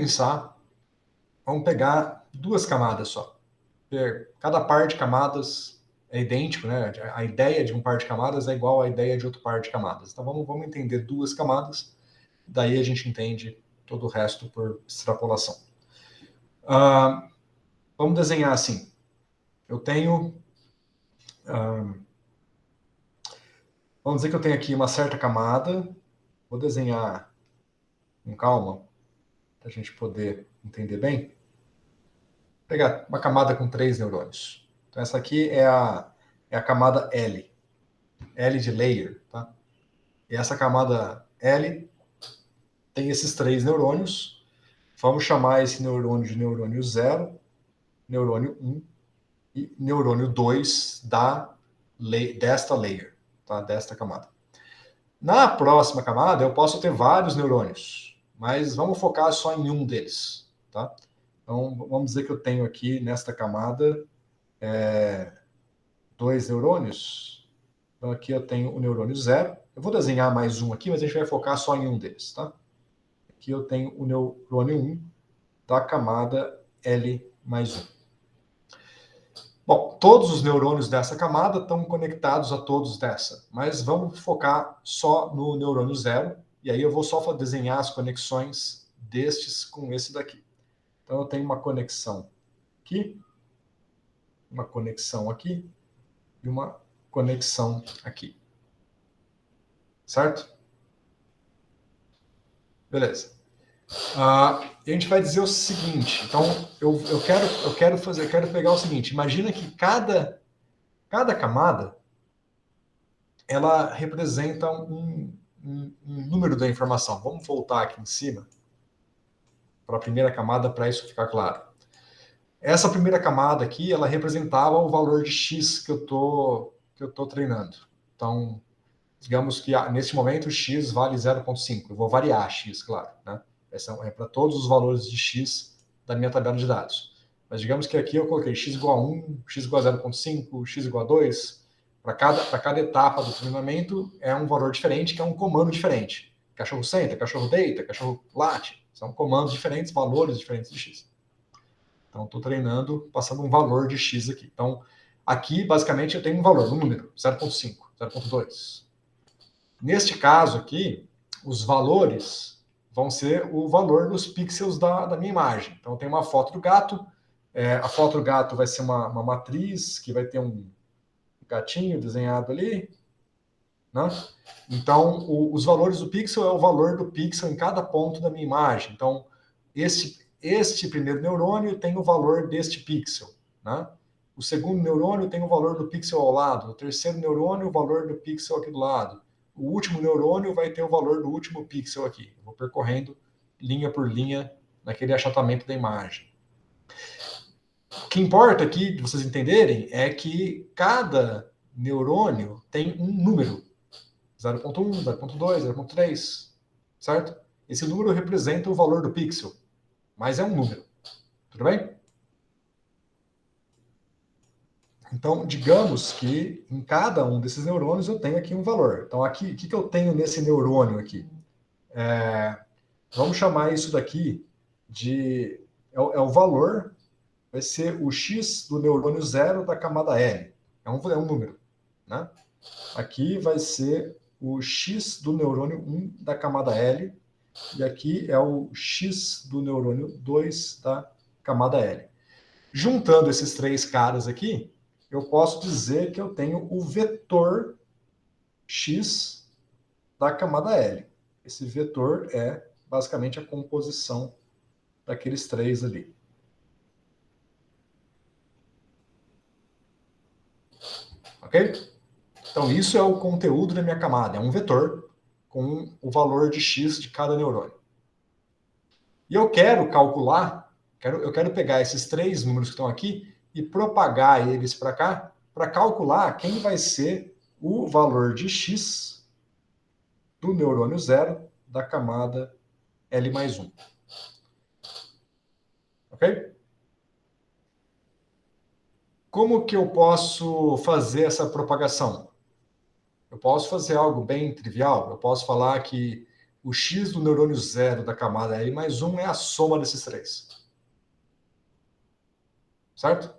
pegar 2 camadas só. Cada par de camadas é idêntico, né? A ideia de um par de camadas é igual à ideia de outro par de camadas. Então vamos entender 2 camadas, daí a gente entende todo o resto por extrapolação. Vamos desenhar assim. Eu tenho... vamos dizer que eu tenho aqui uma certa camada. Vou desenhar com calma, para a gente poder entender bem. Vou pegar uma camada com 3 neurônios. Então essa aqui é a camada L. L de layer, tá? E essa camada L tem esses 3 neurônios. Vamos chamar esse neurônio de neurônio 0, neurônio 1 e neurônio 2 desta layer, tá? Desta camada. Na próxima camada, eu posso ter vários neurônios, mas vamos focar só em um deles, tá? Então, vamos dizer que eu tenho aqui nesta camada 2 neurônios. Então, aqui eu tenho o neurônio 0. Eu vou desenhar mais um aqui, mas a gente vai focar só em um deles, tá? Aqui eu tenho o neurônio 1 da camada L mais 1. Bom, todos os neurônios dessa camada estão conectados a todos dessa, mas vamos focar só no neurônio 0, e aí eu vou só desenhar as conexões destes com esse daqui. Então eu tenho uma conexão aqui, uma conexão aqui e uma conexão aqui. Certo? Beleza. E a gente vai dizer o seguinte. Então, eu quero pegar o seguinte. Imagina que cada camada ela representa um número da informação. Vamos voltar aqui em cima para a primeira camada para isso ficar claro. Essa primeira camada aqui, ela representava o valor de x que eu tô treinando. Então, digamos que nesse momento x vale 0,5. Eu vou variar x, claro, né? Essa é para todos os valores de x da minha tabela de dados. Mas digamos que aqui eu coloquei x igual a 1, x igual a 0,5, x igual a 2. Para cada etapa do treinamento é um valor diferente, que é um comando diferente. Cachorro senta, cachorro deita, cachorro late. São comandos diferentes, valores diferentes de x. Então, estou treinando, passando um valor de x aqui. Então, aqui, basicamente, eu tenho um valor, um número, 0,5, 0,2. Neste caso aqui, os valores vão ser o valor dos pixels da minha imagem. Então, eu tenho uma foto do gato. A foto do gato vai ser uma matriz que vai ter um gatinho desenhado ali, né? Então, os valores do pixel é o valor do pixel em cada ponto da minha imagem. Então, este primeiro neurônio tem o valor deste pixel, né? O segundo neurônio tem o valor do pixel ao lado. O terceiro neurônio, o valor do pixel aqui do lado. O último neurônio vai ter o valor do último pixel aqui. Eu vou percorrendo linha por linha naquele achatamento da imagem. O que importa aqui, de vocês entenderem, é que cada neurônio tem um número. 0,1, 0,2, 0,3, certo? Esse número representa o valor do pixel, mas é um número. Tudo bem? Então, digamos que em cada um desses neurônios eu tenho aqui um valor. Então, aqui, o que eu tenho nesse neurônio aqui? Vamos chamar isso daqui de... É o valor, vai ser o x do neurônio 0 da camada L. É um número, né? Aqui vai ser o x do neurônio 1 da camada L, e aqui é o x do neurônio 2 da camada L. Juntando esses três caras aqui, eu posso dizer que eu tenho o vetor x da camada L. Esse vetor é basicamente a composição daqueles três ali. Ok? Então, isso é o conteúdo da minha camada. É um vetor com o valor de x de cada neurônio. E eu quero calcular, eu quero pegar esses três números que estão aqui e propagar eles para cá, para calcular quem vai ser o valor de x do neurônio 0 da camada L mais 1. Ok? Como que eu posso fazer essa propagação? Eu posso fazer algo bem trivial. Eu posso falar que o x do neurônio 0 da camada L mais 1 é a soma desses três. Certo?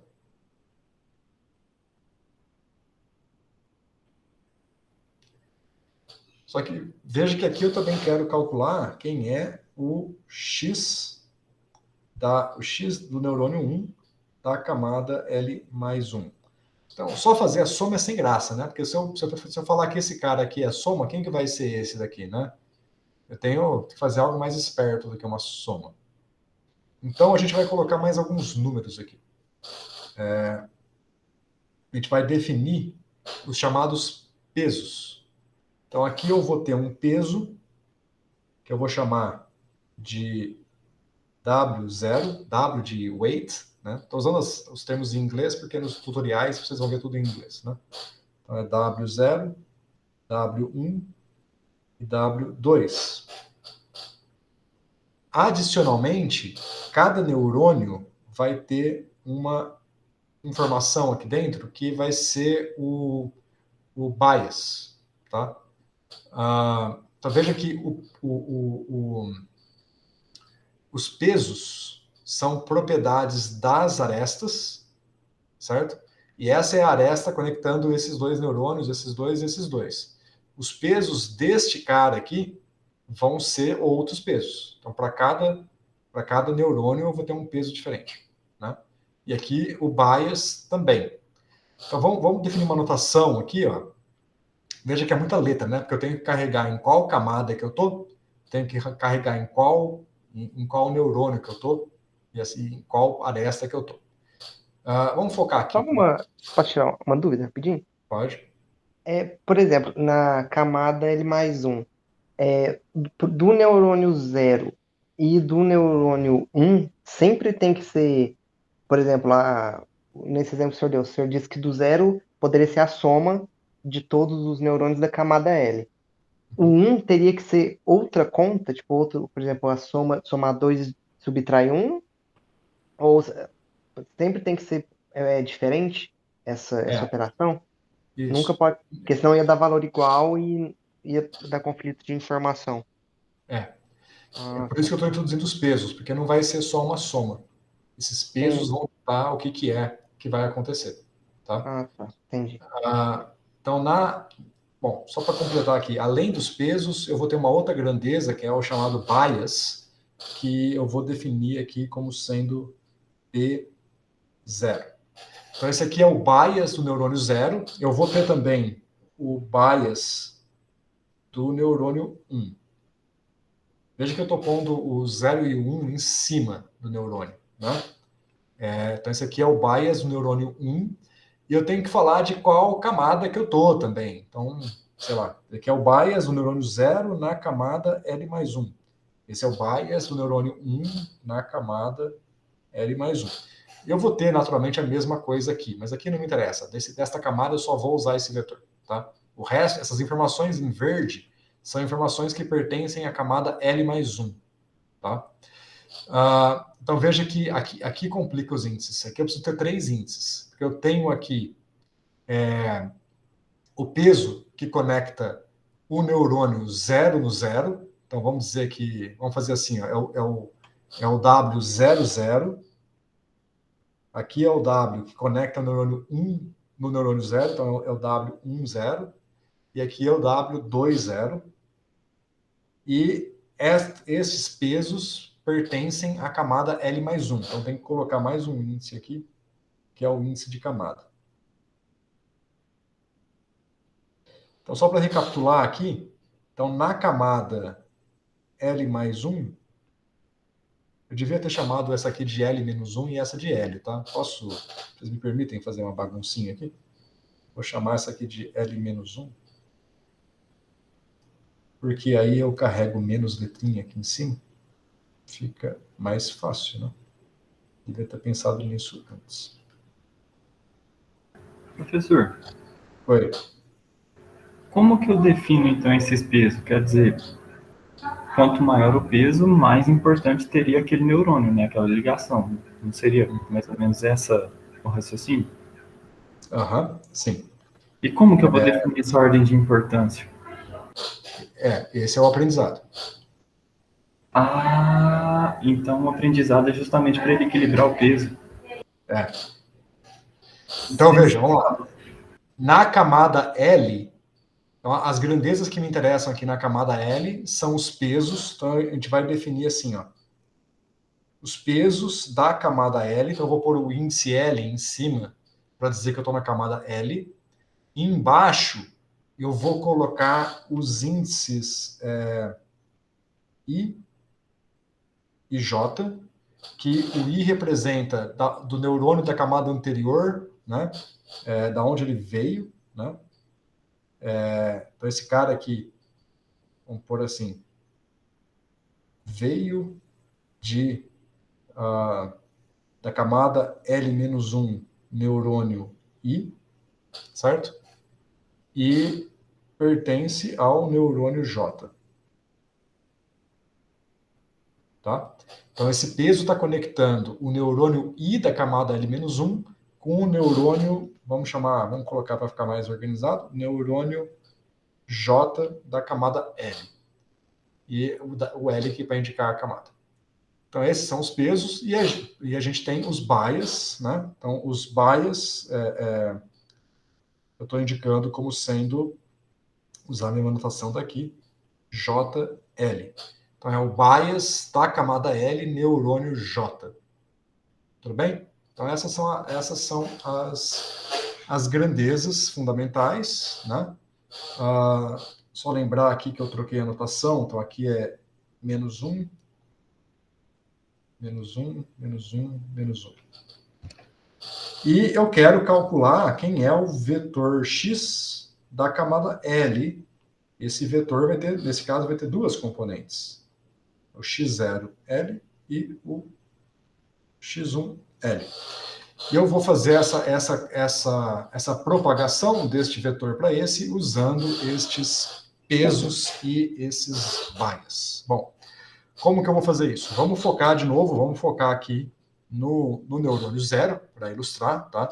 Só que veja que aqui eu também quero calcular quem é o x do neurônio 1 da camada L mais 1. Então, só fazer a soma é sem graça, né? Porque se eu falar que esse cara aqui é a soma, quem que vai ser esse daqui, né? Eu tenho que fazer algo mais esperto do que uma soma. Então, a gente vai colocar mais alguns números aqui. A gente vai definir os chamados pesos. Então, aqui eu vou ter um peso, que eu vou chamar de W0, W de weight, né? Estou usando os termos em inglês, porque nos tutoriais vocês vão ver tudo em inglês, né? Então, é W0, W1 e W2. Adicionalmente, cada neurônio vai ter uma informação aqui dentro que vai ser o bias, tá? Então, veja que os pesos são propriedades das arestas, certo? E essa é a aresta conectando esses dois neurônios, esses dois e esses dois. Os pesos deste cara aqui vão ser outros pesos. Então, para cada neurônio, eu vou ter um peso diferente, né? E aqui o bias também. Então, vamos definir uma notação aqui, ó. Veja que é muita letra, né? Porque eu tenho que carregar em qual camada que eu tô, tenho que carregar em qual neurônio que eu tô, e assim, em qual aresta que eu tô. Vamos focar aqui. Posso tirar uma dúvida rapidinho? Pode. Por exemplo, na camada L+1, do neurônio 0 e do neurônio 1, sempre tem que ser, por exemplo, nesse exemplo que o senhor disse que do 0 poderia ser a soma de todos os neurônios da camada L. O 1 teria que ser outra conta, tipo, por exemplo, a somar 2 subtrai 1, ou sempre tem que ser diferente essa É, operação? Nunca isso. pode, porque senão ia dar valor igual e ia dar conflito de informação. É. É Ah, por isso tá. que eu estou introduzindo os pesos, porque não vai ser só uma soma. Esses pesos Sim. vão dar o que é que vai acontecer. Tá? Ah, tá. Entendi. Então, bom, só para completar aqui, além dos pesos, eu vou ter uma outra grandeza, que é o chamado bias, que eu vou definir aqui como sendo P0. Então, esse aqui é o bias do neurônio 0. Eu vou ter também o bias do neurônio 1. Veja que eu estou pondo o 0 e o 1 em cima do neurônio. Né? Então, esse aqui é o bias do neurônio 1. E eu tenho que falar de qual camada que eu estou também. Então, sei lá, esse aqui é o bias do neurônio 0 na camada L+1. Esse é o bias do neurônio 1 na camada L+1. Eu vou ter, naturalmente, a mesma coisa aqui, mas aqui não me interessa. Desta camada eu só vou usar esse vetor. Tá? O resto, essas informações em verde, são informações que pertencem à camada L+1. Tá? Então veja que aqui complica os índices. Aqui eu preciso ter 3 índices. Porque eu tenho aqui o peso que conecta o neurônio 0 no 0. Então vamos dizer que, vamos fazer assim, ó, é o W00. Aqui é o W que conecta o neurônio 1 no neurônio 0, então é o W10. E aqui é o W20. E esses pesos pertencem à camada L+1. Então tem que colocar mais um índice aqui, que é o índice de camada. Então, só para recapitular aqui, então na camada L+1, eu devia ter chamado essa aqui de L-1 e essa de L, tá? Vocês me permitem fazer uma baguncinha aqui? Vou chamar essa aqui de L-1, porque aí eu carrego menos letrinha aqui em cima, fica mais fácil, né? Devia ter pensado nisso antes. Professor, Oi. como que eu defino então esses pesos? Quer dizer, quanto maior o peso, mais importante teria aquele neurônio, né? Aquela ligação. Não seria mais ou menos o raciocínio? Sim. E como que eu vou definir essa ordem de importância? Esse é o aprendizado. Ah, então o aprendizado é justamente para ele equilibrar o peso. Então, veja, vamos lá. Na camada L, então, as grandezas que me interessam aqui na camada L são os pesos. Então, a gente vai definir assim, ó. Os pesos da camada L. Então, eu vou pôr o índice L em cima para dizer que eu estou na camada L. E embaixo, eu vou colocar os índices I e J, que o I representa do neurônio da camada anterior, né? Da onde ele veio, né? Então, esse cara aqui, vamos pôr assim, veio da camada L-1 neurônio I, certo? E pertence ao neurônio J. Tá? Então, esse peso está conectando o neurônio I da camada L-1 com o neurônio, vamos colocar para ficar mais organizado, neurônio J da camada L. E o L aqui para indicar a camada. Então, esses são os pesos, e a gente tem os bias, né? Então, os bias, eu estou indicando como sendo, usar a minha anotação daqui, JL. Então, é o bias da camada L, neurônio J. Tudo bem? Então, essas são as grandezas fundamentais, né? Só lembrar aqui que eu troquei a anotação, então aqui é -1, -1, -1, -1. E eu quero calcular quem é o vetor x da camada L. Esse vetor vai ter, nesse caso, vai ter duas componentes. O x0L e o x1L. E eu vou fazer essa propagação deste vetor para esse usando estes pesos e esses bias. Bom, como que eu vou fazer isso? Vamos focar de novo, vamos focar aqui no neurônio 0, para ilustrar, tá?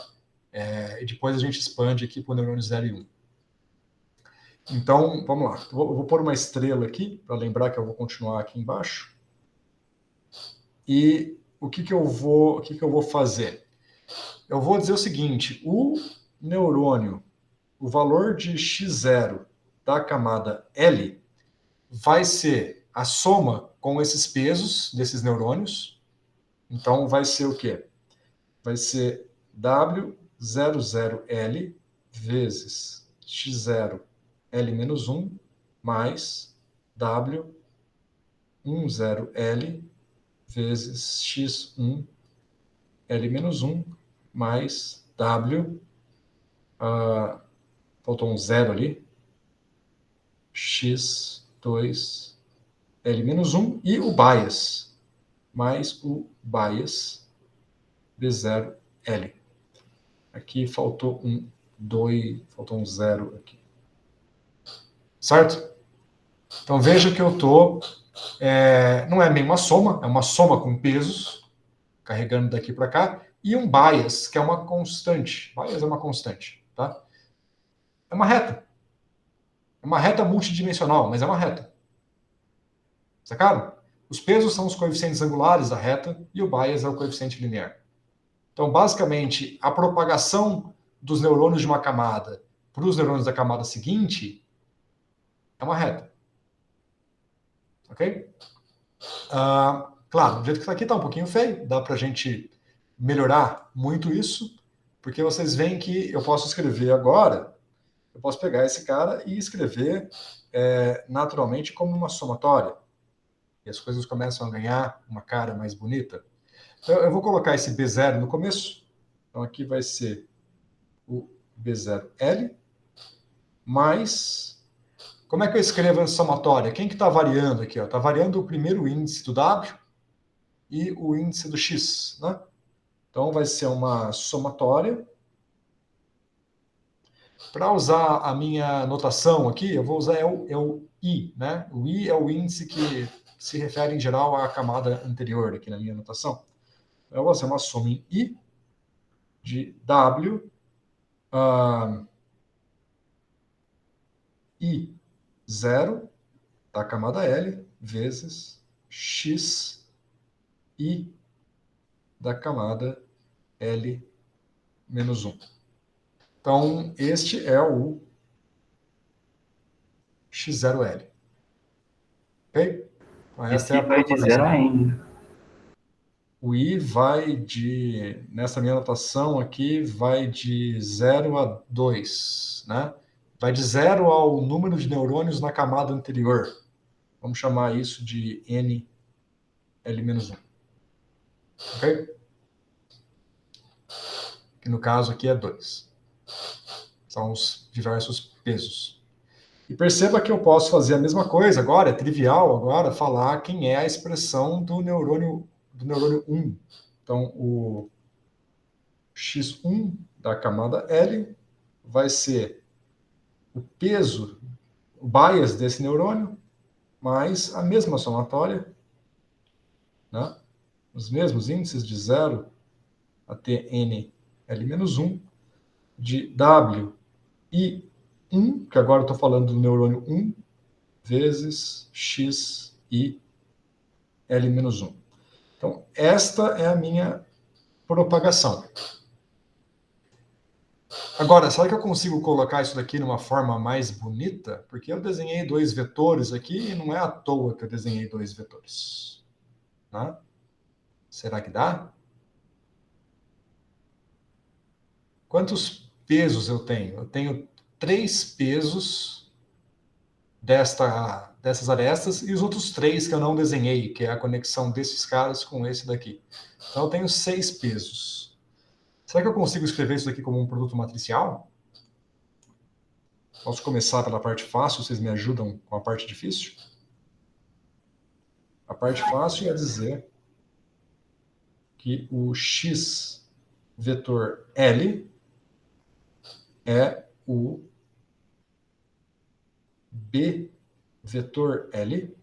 E depois a gente expande aqui para o neurônio 0 e 1. Então, vamos lá. Eu vou pôr uma estrela aqui, para lembrar que eu vou continuar aqui embaixo. E o que eu vou fazer? Eu vou dizer o seguinte, o neurônio, o valor de x0 da camada L vai ser a soma com esses pesos desses neurônios. Então, vai ser o quê? Vai ser W00L vezes x0L-1 mais W10L vezes x1L-1 mais W, faltou um zero ali, x2L-1 e o bias, mais o bias B0L. Aqui faltou um 2, faltou um zero aqui. Certo? Então veja que eu estou, não é nem uma soma, é uma soma com pesos, carregando daqui para cá, e um bias, que é uma constante. Bias é uma constante, tá? É uma reta. É uma reta multidimensional, mas é uma reta. Sacaram? Os pesos são os coeficientes angulares da reta e o bias é o coeficiente linear. Então, basicamente, a propagação dos neurônios de uma camada para os neurônios da camada seguinte é uma reta. Ok? Claro, do jeito que está aqui está um pouquinho feio, dá para a gente melhorar muito isso, porque vocês veem que eu posso escrever agora, eu posso pegar esse cara e escrever naturalmente como uma somatória. E as coisas começam a ganhar uma cara mais bonita. Então, eu vou colocar esse B0 no começo. Então, aqui vai ser o B0L mais... Como é que eu escrevo essa somatória? Quem que está variando aqui? Está variando o primeiro índice do W e o índice do X, né? Então, vai ser uma somatória. Para usar a minha notação aqui, eu vou usar o I, né? O I é o índice que se refere, em geral, à camada anterior aqui na minha notação. Então, eu vou fazer uma soma em I de W I0 da camada L vezes X I da camada L menos 1. Então, este é o X0L. Ok? Então, essa é a vai de 0 a N. O I vai de, nessa minha anotação aqui, vai de 0 a 2, né? Vai de 0 ao número de neurônios na camada anterior. Vamos chamar isso de NL-1. Ok? Que no caso aqui é 2. São os diversos pesos. E perceba que eu posso fazer a mesma coisa agora, é trivial agora falar quem é a expressão do neurônio 1. Então, o X1 da camada L vai ser o peso, o bias desse neurônio, mais a mesma somatória, né? Os mesmos índices de 0 até NL-1, de W e 1, que agora eu estou falando do neurônio 1, vezes X e L-1. Então, esta é a minha propagação. Agora, será que eu consigo colocar isso daqui numa forma mais bonita? Porque eu desenhei 2 vetores aqui e não é à toa que eu desenhei 2 vetores. Né? Será que dá? Quantos pesos eu tenho? Eu tenho 3 pesos dessas arestas e os outros 3 que eu não desenhei, que é a conexão desses caras com esse daqui. Então eu tenho 6 pesos. Será que eu consigo escrever isso daqui como um produto matricial? Posso começar pela parte fácil, vocês me ajudam com a parte difícil? A parte fácil é dizer que o x vetor L é o B vetor L.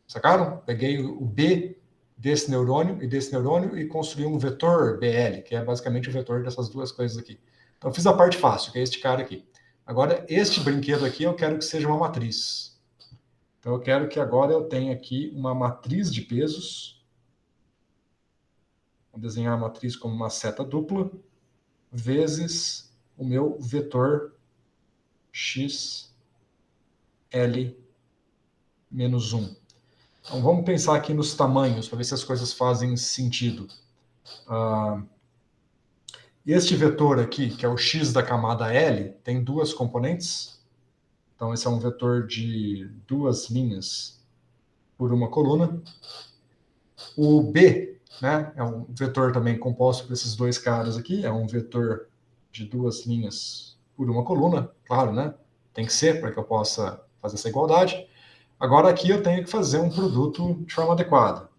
Sacaram? Peguei o B desse neurônio e construí um vetor BL, que é basicamente o vetor dessas duas coisas aqui. Então, eu fiz a parte fácil, que é este cara aqui. Agora, este brinquedo aqui, eu quero que seja uma matriz. Então, eu quero que agora eu tenha aqui uma matriz de pesos. Vou desenhar a matriz como uma seta dupla, vezes o meu vetor x L menos 1. Então, vamos pensar aqui nos tamanhos, para ver se as coisas fazem sentido. Este vetor aqui, que é o x da camada L, tem duas componentes. Então, esse é um vetor de duas linhas por uma coluna. O B, né, é um vetor também composto por esses dois caras aqui, é um vetor de duas linhas por uma coluna, claro, né? Tem que ser para que eu possa fazer essa igualdade. Agora aqui eu tenho que fazer um produto de forma adequada.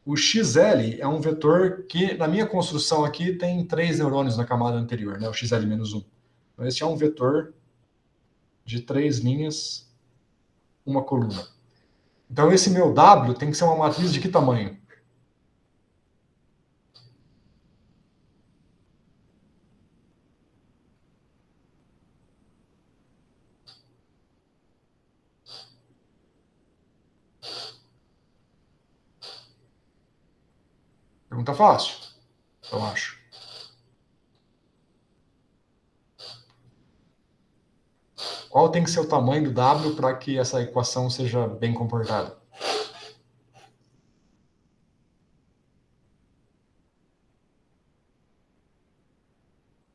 O XL é um vetor que, na minha construção aqui, tem 3 neurônios na camada anterior, né? O XL-1. Então, esse é um vetor de 3 linhas, uma coluna. Então, esse meu W tem que ser uma matriz de que tamanho? Pergunta fácil, eu acho. Qual tem que ser o tamanho do W para que essa equação seja bem comportada?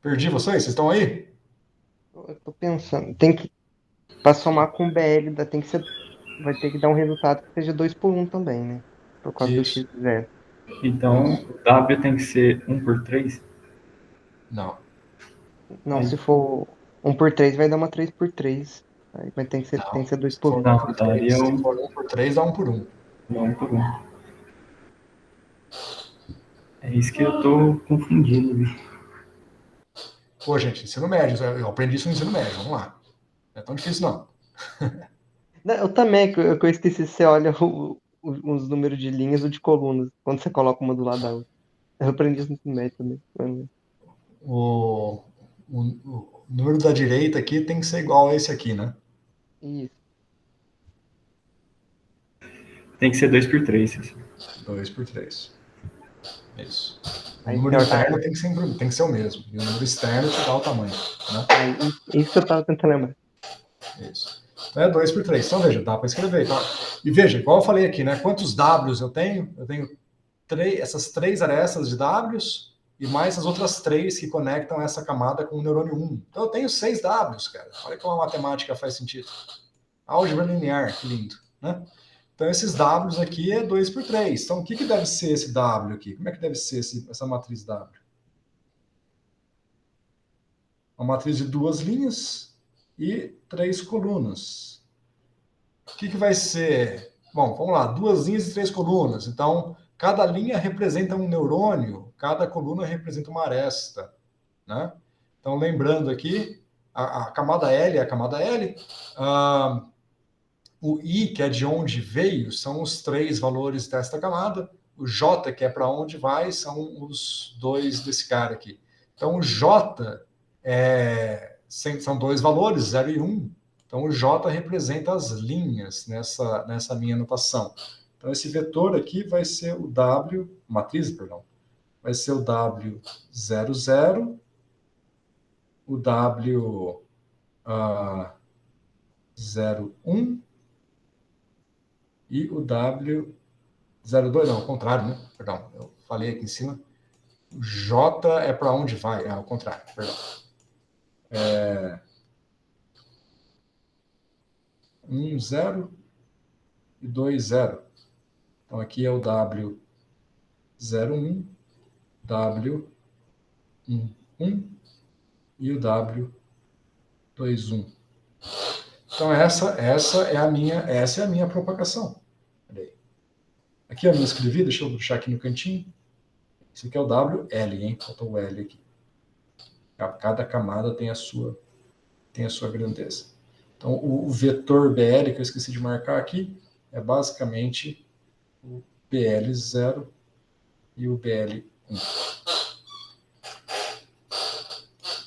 Perdi vocês? Vocês estão aí? Eu tô pensando, tem que, para somar com o BL, tem que ser, vai ter que dar um resultado que seja 2 por 1 também, né? Por causa do Isso. x0. Então, o W tem que ser 1 por 3? Não. Não, Aí- se for 1 por 3 vai dar uma 3 por 3. Aí vai ter que ser 2 Se por for 1. 1 Não, por 3, daria se for 1 por 3, dá 1 por 1. 1 por 1. É isso que eu tô confundindo. Pô, gente, ensino médio. Eu aprendi isso no ensino médio. Vamos lá. Não é tão difícil, não. Não, eu também, que eu esqueci, você olha os números de linhas ou de colunas, quando você coloca uma do lado da outra. Eu aprendi isso no ensino médio também. O número da direita aqui tem que ser igual a esse aqui, né? Isso. Tem que ser 2 por 3. 2 por 3. Isso. O Aí número você interno olha. tem que ser o mesmo. E o número externo te dá o tamanho. Né? Isso que eu tava tentando lembrar. Isso. Então é 2 por 3. Então veja, dá para escrever. Tá? E veja, igual eu falei aqui, né? Quantos Ws eu tenho? Eu tenho essas 3 arestas de Ws e mais as outras 3 que conectam essa camada com o neurônio 1. Então eu tenho 6 Ws, cara. Olha como a matemática faz sentido. Álgebra linear, que lindo. Né? Então, esses Ws aqui é 2 por 3. Então, o que deve ser esse W aqui? Como é que deve ser essa matriz W? Uma matriz de 2 linhas e 3 colunas. O que vai ser? Bom, vamos lá, 2 linhas e 3 colunas. Então, cada linha representa um neurônio, cada coluna representa uma aresta. Né? Então, lembrando aqui, a camada L é a camada L. O I, que é de onde veio, são os 3 valores desta camada. O J, que é para onde vai, são os 2 desse cara aqui. Então, o J são 2 valores, 0 e 1. Então, o J representa as linhas nessa minha anotação. Então, esse vetor aqui vai ser o W, matriz, perdão, vai ser o W00, o W01, e o W02, não, ao contrário, né? Perdão, eu falei aqui em cima. O J é para onde vai? Ao contrário, perdão. 1, 0 e 2, 0. Então aqui é o W01, W11 e o W21. Então essa é a minha propagação. Peraí. Aqui eu não escrevi, deixa eu deixar aqui no cantinho. Esse aqui é o WL, hein? Faltou o L aqui. Cada camada tem a sua grandeza. Então o vetor BL que eu esqueci de marcar aqui é basicamente o BL0 e o BL1.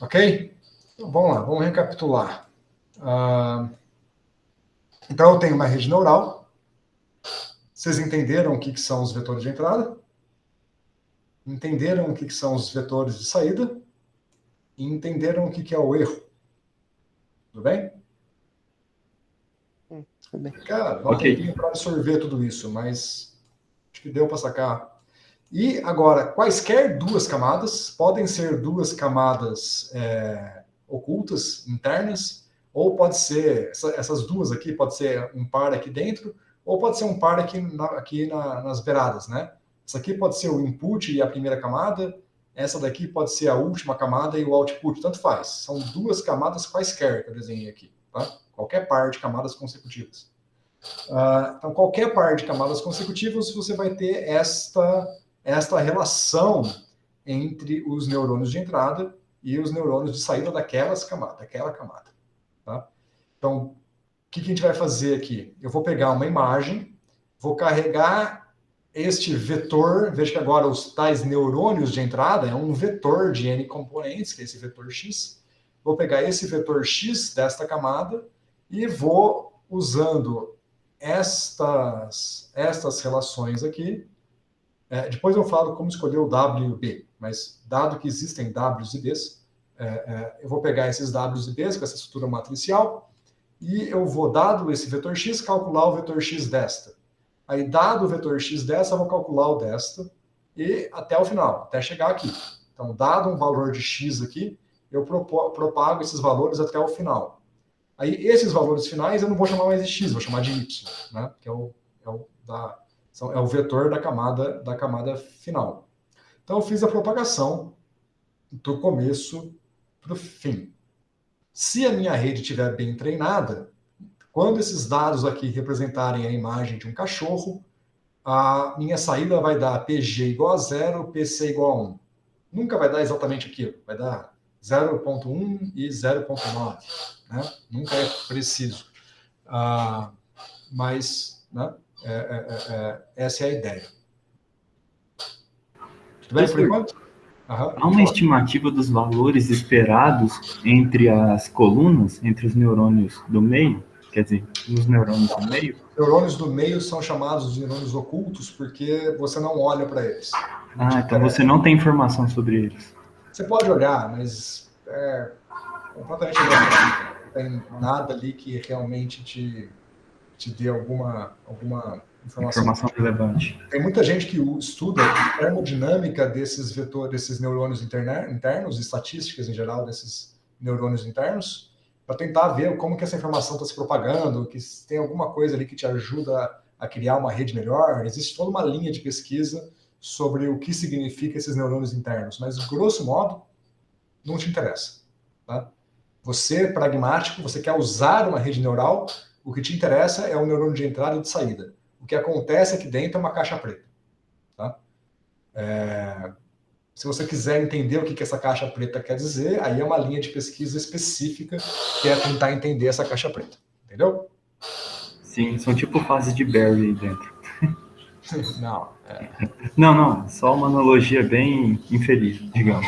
Ok? Então, vamos lá, vamos recapitular. Então, eu tenho uma rede neural. Vocês entenderam o que são os vetores de entrada? Entenderam o que são os vetores de saída? E entenderam o que é o erro? Tudo bem? Tudo bem. Cara, dá um tempinho para absorver tudo isso, mas acho que deu para sacar. E agora, quaisquer duas camadas, podem ser duas camadas ocultas, internas, ou pode ser, essas duas aqui, pode ser um par aqui dentro, ou pode ser um par aqui, nas beiradas, né? Essa aqui pode ser o input e a primeira camada, essa daqui pode ser a última camada e o output, tanto faz. São duas camadas quaisquer que eu desenhei aqui, tá? Qualquer par de camadas consecutivas. Então, qualquer par de camadas consecutivas, você vai ter esta relação entre os neurônios de entrada e os neurônios de saída daquela camada. Tá? Então, o que a gente vai fazer aqui? Eu vou pegar uma imagem, vou carregar este vetor, veja que agora os tais neurônios de entrada é um vetor de n componentes, que é esse vetor x. Vou pegar esse vetor x desta camada e vou, usando estas relações aqui, depois eu falo como escolher o W e o B, mas dado que existem Ws e Bs, eu vou pegar esses Ws e Bs com essa estrutura matricial e eu vou, dado esse vetor x, calcular o vetor x desta. Aí, dado o vetor x desta, eu vou calcular o desta e até o final, até chegar aqui. Então, dado um valor de x aqui, eu propago esses valores até o final. Aí, esses valores finais eu não vou chamar mais de x, vou chamar de y, né? Que é o vetor da camada final. Então, eu fiz a propagação do começo para o fim. Se a minha rede estiver bem treinada, quando esses dados aqui representarem a imagem de um cachorro, a minha saída vai dar PG igual a 0, PC igual a 1. Nunca vai dar exatamente aquilo, vai dar 0.1 e 0.9. Né? Nunca é preciso. Mas, né, essa é a ideia. Tudo bem por enquanto? Há uma estimativa dos valores esperados entre as colunas, entre os neurônios do meio? Quer dizer, nos neurônios do meio? Os neurônios do meio são chamados de neurônios ocultos porque você não olha para eles. Então você não tem informação sobre eles. Você pode olhar, mas é completamente aleatório. Não tem nada ali que realmente te dê alguma informação relevante. Tem muita gente que estuda a termodinâmica desses vetores, desses neurônios internos, estatísticas em geral desses neurônios internos, para tentar ver como que essa informação está se propagando, que se tem alguma coisa ali que te ajuda a criar uma rede melhor. Existe toda uma linha de pesquisa sobre o que significa esses neurônios internos, mas, grosso modo, não te interessa. Tá? Você, pragmático, você quer usar uma rede neural, o que te interessa é o neurônio de entrada e de saída. O que acontece aqui dentro é uma caixa preta. Tá? Se você quiser entender o que essa caixa preta quer dizer, aí é uma linha de pesquisa específica que é tentar entender essa caixa preta. Entendeu? Sim, são tipo fases de Barry aí dentro. Não. Não, só uma analogia bem infeliz, digamos.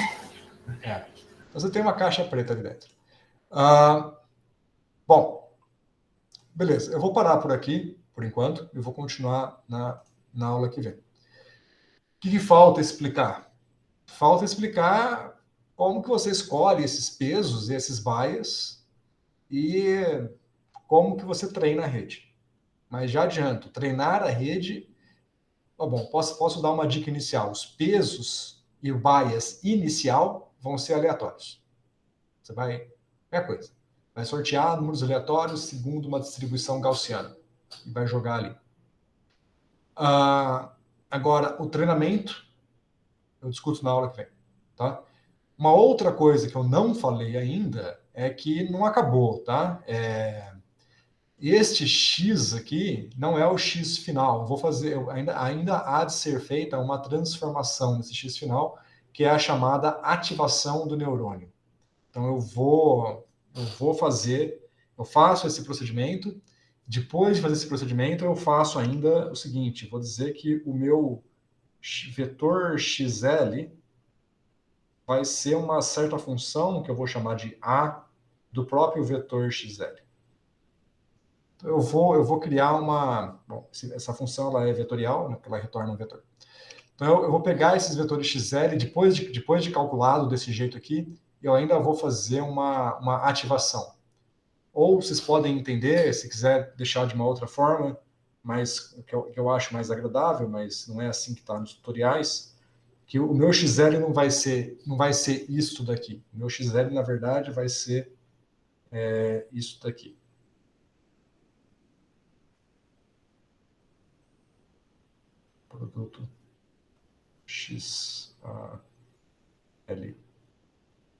Você tem uma caixa preta ali dentro. Bom, beleza. Eu vou parar por aqui, por enquanto, e vou continuar na aula que vem. O que falta explicar? Falta explicar como que você escolhe esses pesos e esses bias e como que você treina a rede. Mas já adianto, treinar a rede... Bom, posso dar uma dica inicial. Os pesos e o bias inicial vão ser aleatórios. Você vai... É coisa. Vai sortear números aleatórios segundo uma distribuição gaussiana. E vai jogar ali. Agora, o treinamento, eu discuto na aula que vem. Tá? Uma outra coisa que eu não falei ainda é que não acabou, tá? Este X aqui não é o X final. Eu vou fazer, ainda há de ser feita uma transformação nesse X final, que é a chamada ativação do neurônio. Então eu faço esse procedimento. Depois de fazer esse procedimento, eu faço ainda o seguinte: vou dizer que o meu vetor XL vai ser uma certa função que eu vou chamar de A do próprio vetor XL. Então, eu vou criar uma... Bom, essa função ela é vetorial, né, porque ela retorna um vetor. Então, eu vou pegar esses vetores XL, depois de calculado desse jeito aqui, eu ainda vou fazer uma ativação. Ou vocês podem entender, se quiser deixar de uma outra forma, mas que eu acho mais agradável, mas não é assim que está nos tutoriais, que o meu XL não vai ser isso daqui. O meu XL, na verdade, vai ser isso daqui. Produto XL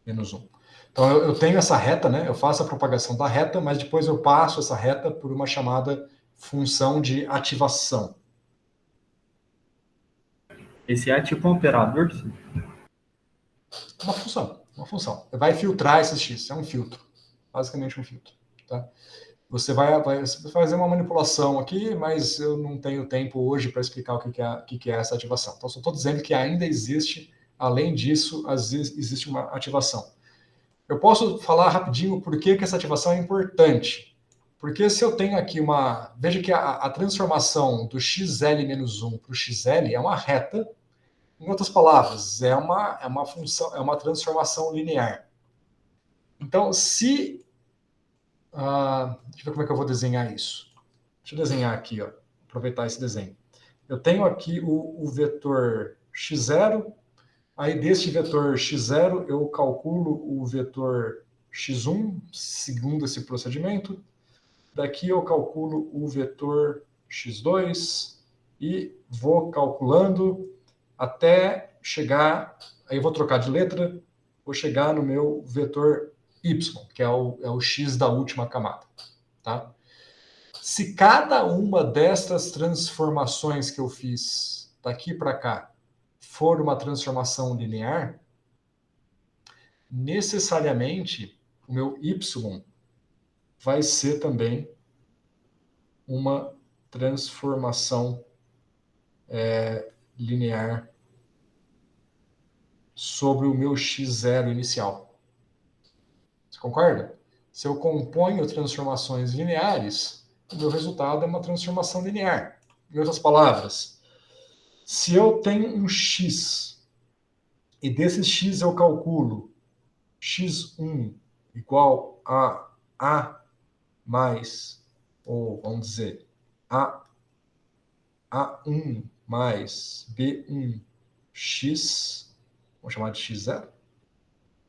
menos 1. Então, eu tenho essa reta, né? Eu faço a propagação da reta, mas depois eu passo essa reta por uma chamada função de ativação. Esse é tipo um operador? Uma função. Vai filtrar esse X, é um filtro. Basicamente um filtro. Tá? Você vai fazer uma manipulação aqui, mas eu não tenho tempo hoje para explicar o que é essa ativação. Então, só estou dizendo que ainda existe, além disso, existe uma ativação. Eu posso falar rapidinho por que essa ativação é importante. Porque se eu tenho aqui uma... Veja que a transformação do XL-1 para o XL é uma reta. Em outras palavras, é uma função, é uma transformação linear. Então, deixa eu ver como é que eu vou desenhar isso. Deixa eu desenhar aqui, ó, aproveitar esse desenho. Eu tenho aqui o vetor x0, aí deste vetor x0 eu calculo o vetor x1, segundo esse procedimento. Daqui eu calculo o vetor x2 e vou calculando até chegar, aí eu vou trocar de letra, vou chegar no meu vetor y, que é o x da última camada. Tá? Se cada uma destas transformações que eu fiz daqui para cá for uma transformação linear, necessariamente o meu y vai ser também uma transformação linear sobre o meu x0 inicial. Você concorda? Se eu componho transformações lineares, o meu resultado é uma transformação linear. Em outras palavras, se eu tenho um x e desse x eu calculo x1 igual a A mais, ou vamos dizer, A1 mais B1x, vamos chamar de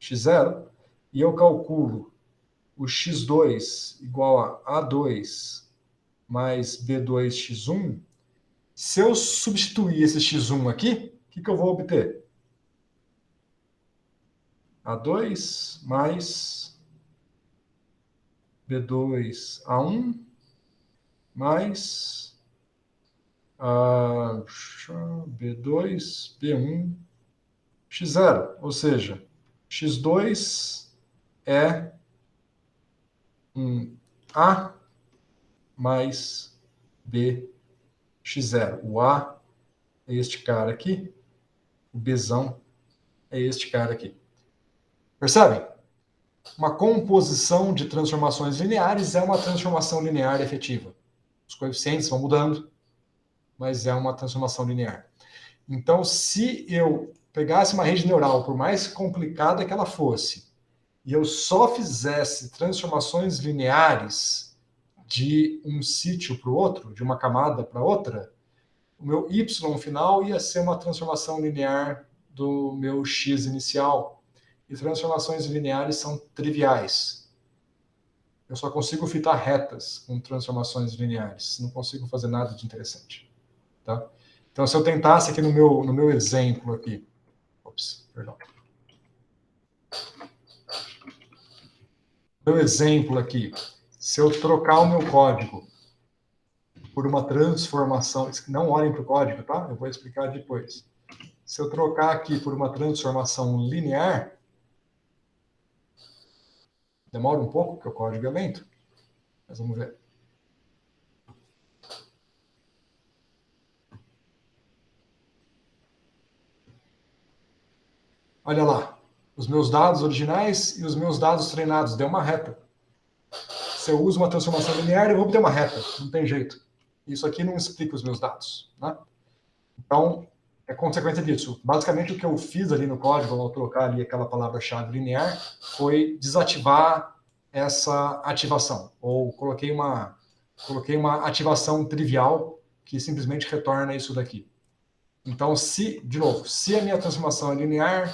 x0, e eu calculo o x2 igual a A2 mais B2x1, se eu substituir esse x1 aqui, o que eu vou obter? A2 mais B2A1 mais B2, B1, x0. Ou seja, x2 é um A mais B x0. O A é este cara aqui, o Bzão é este cara aqui. Percebem? Uma composição de transformações lineares é uma transformação linear efetiva. Os coeficientes vão mudando, mas é uma transformação linear. Então, se eu pegasse uma rede neural, por mais complicada que ela fosse, e eu só fizesse transformações lineares de um sítio para o outro, de uma camada para outra, o meu y final ia ser uma transformação linear do meu x inicial. E transformações lineares são triviais. Eu só consigo fitar retas com transformações lineares. Não consigo fazer nada de interessante. Tá? Então, se eu tentasse aqui no meu exemplo aqui... Ops, perdão. Meu exemplo aqui, se eu trocar o meu código por uma transformação, não olhem para o código, tá? Eu vou explicar depois. Se eu trocar aqui por uma transformação linear, demora um pouco, porque o código é lento, mas vamos ver. Olha lá, os meus dados originais e os meus dados treinados, deu uma reta. Se eu uso uma transformação linear, eu vou ter uma reta, não tem jeito. Isso aqui não explica os meus dados, né? Então, é consequência disso. Basicamente, o que eu fiz ali no código, ao trocar ali aquela palavra-chave linear, foi desativar essa ativação. Ou coloquei uma ativação trivial que simplesmente retorna isso daqui. Então, de novo, se a minha transformação é linear,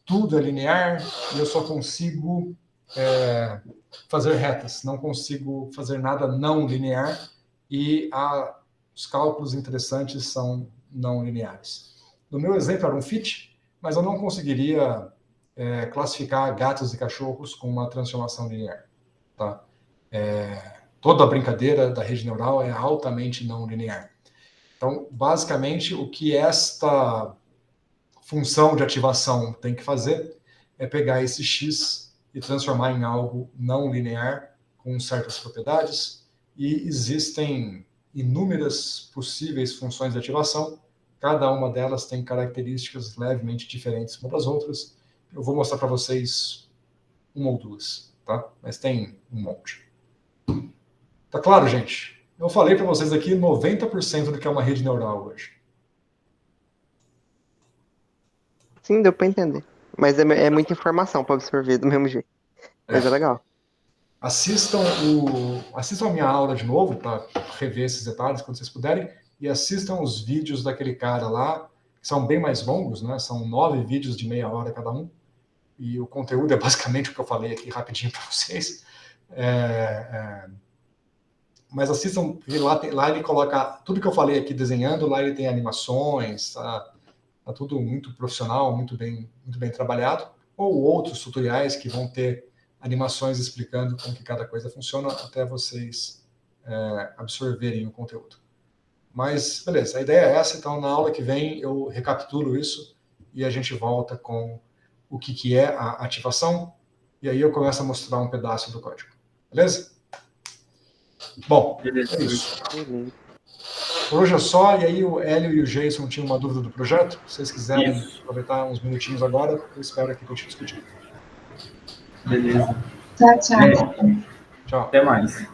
tudo é linear, e eu só consigo fazer retas, não consigo fazer nada não linear, e os cálculos interessantes são não lineares. No meu exemplo era um fit, mas eu não conseguiria classificar gatos e cachorros com uma transformação linear. Tá? Toda a brincadeira da rede neural é altamente não linear. Então, basicamente, o que esta função de ativação tem que fazer é pegar esse x e transformar em algo não linear com certas propriedades, e existem inúmeras possíveis funções de ativação, cada uma delas tem características levemente diferentes umas das outras. Eu vou mostrar para vocês uma ou duas, tá? Mas tem um monte. Tá claro, gente? Eu falei para vocês aqui 90% do que é uma rede neural hoje. Sim, deu para entender. Mas é muita informação para absorver do mesmo jeito. Mas é legal. Assistam a minha aula de novo para rever esses detalhes quando vocês puderem, e assistam os vídeos daquele cara lá, que são bem mais longos, né? São 9 vídeos de meia hora cada um, e o conteúdo é basicamente o que eu falei aqui rapidinho para vocês. Mas assistam, lá ele coloca tudo que eu falei aqui desenhando, lá ele tem animações, tá tudo muito profissional, muito bem trabalhado, ou outros tutoriais que vão ter animações explicando como que cada coisa funciona, até vocês absorverem o conteúdo. Mas, beleza, a ideia é essa, então na aula que vem eu recapitulo isso e a gente volta com o que é a ativação, e aí eu começo a mostrar um pedaço do código. Beleza? Bom, é isso. Por hoje é só, e aí o Hélio e o Jason tinham uma dúvida do projeto. Se vocês quiserem aproveitar uns minutinhos agora, eu espero aqui para a gente discutir. Beleza. Tchau, tchau. Tchau. Até mais.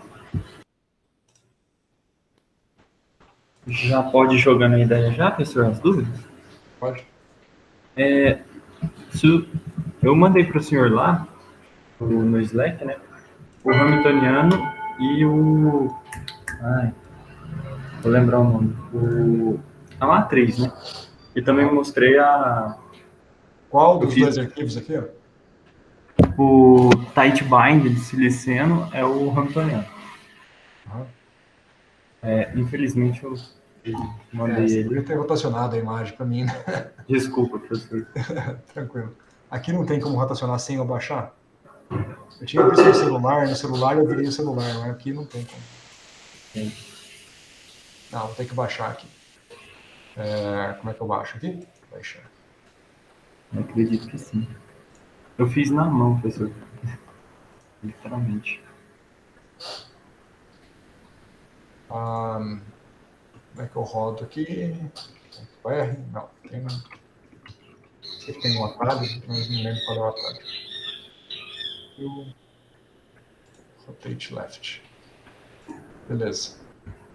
Já pode ir jogando a ideia já, professor, as dúvidas? Pode. Eu mandei para o senhor lá, no Slack, né? O Hamiltoniano e o... vou lembrar o nome. A matriz, né? E também mostrei Qual dos dois arquivos aqui, ó? O tight bind de siliceno é o Hamiltoniano. Uhum. Infelizmente eu mandei você ele. podia ter rotacionado a imagem para mim, né? Desculpa, professor. Tranquilo. Aqui não tem como rotacionar sem eu baixar? Eu tinha visto no celular eu virei o celular, mas aqui não tem como. Sim. Não, vou ter que baixar aqui. Como é que eu baixo aqui? Baixar. Eu acredito que sim. Eu fiz na mão, professor. Literalmente. Como é que eu rodo aqui? R? Não, tem não. Sei que tem um atalho, mas não lembro qual é o atalho. Rotate left. Beleza.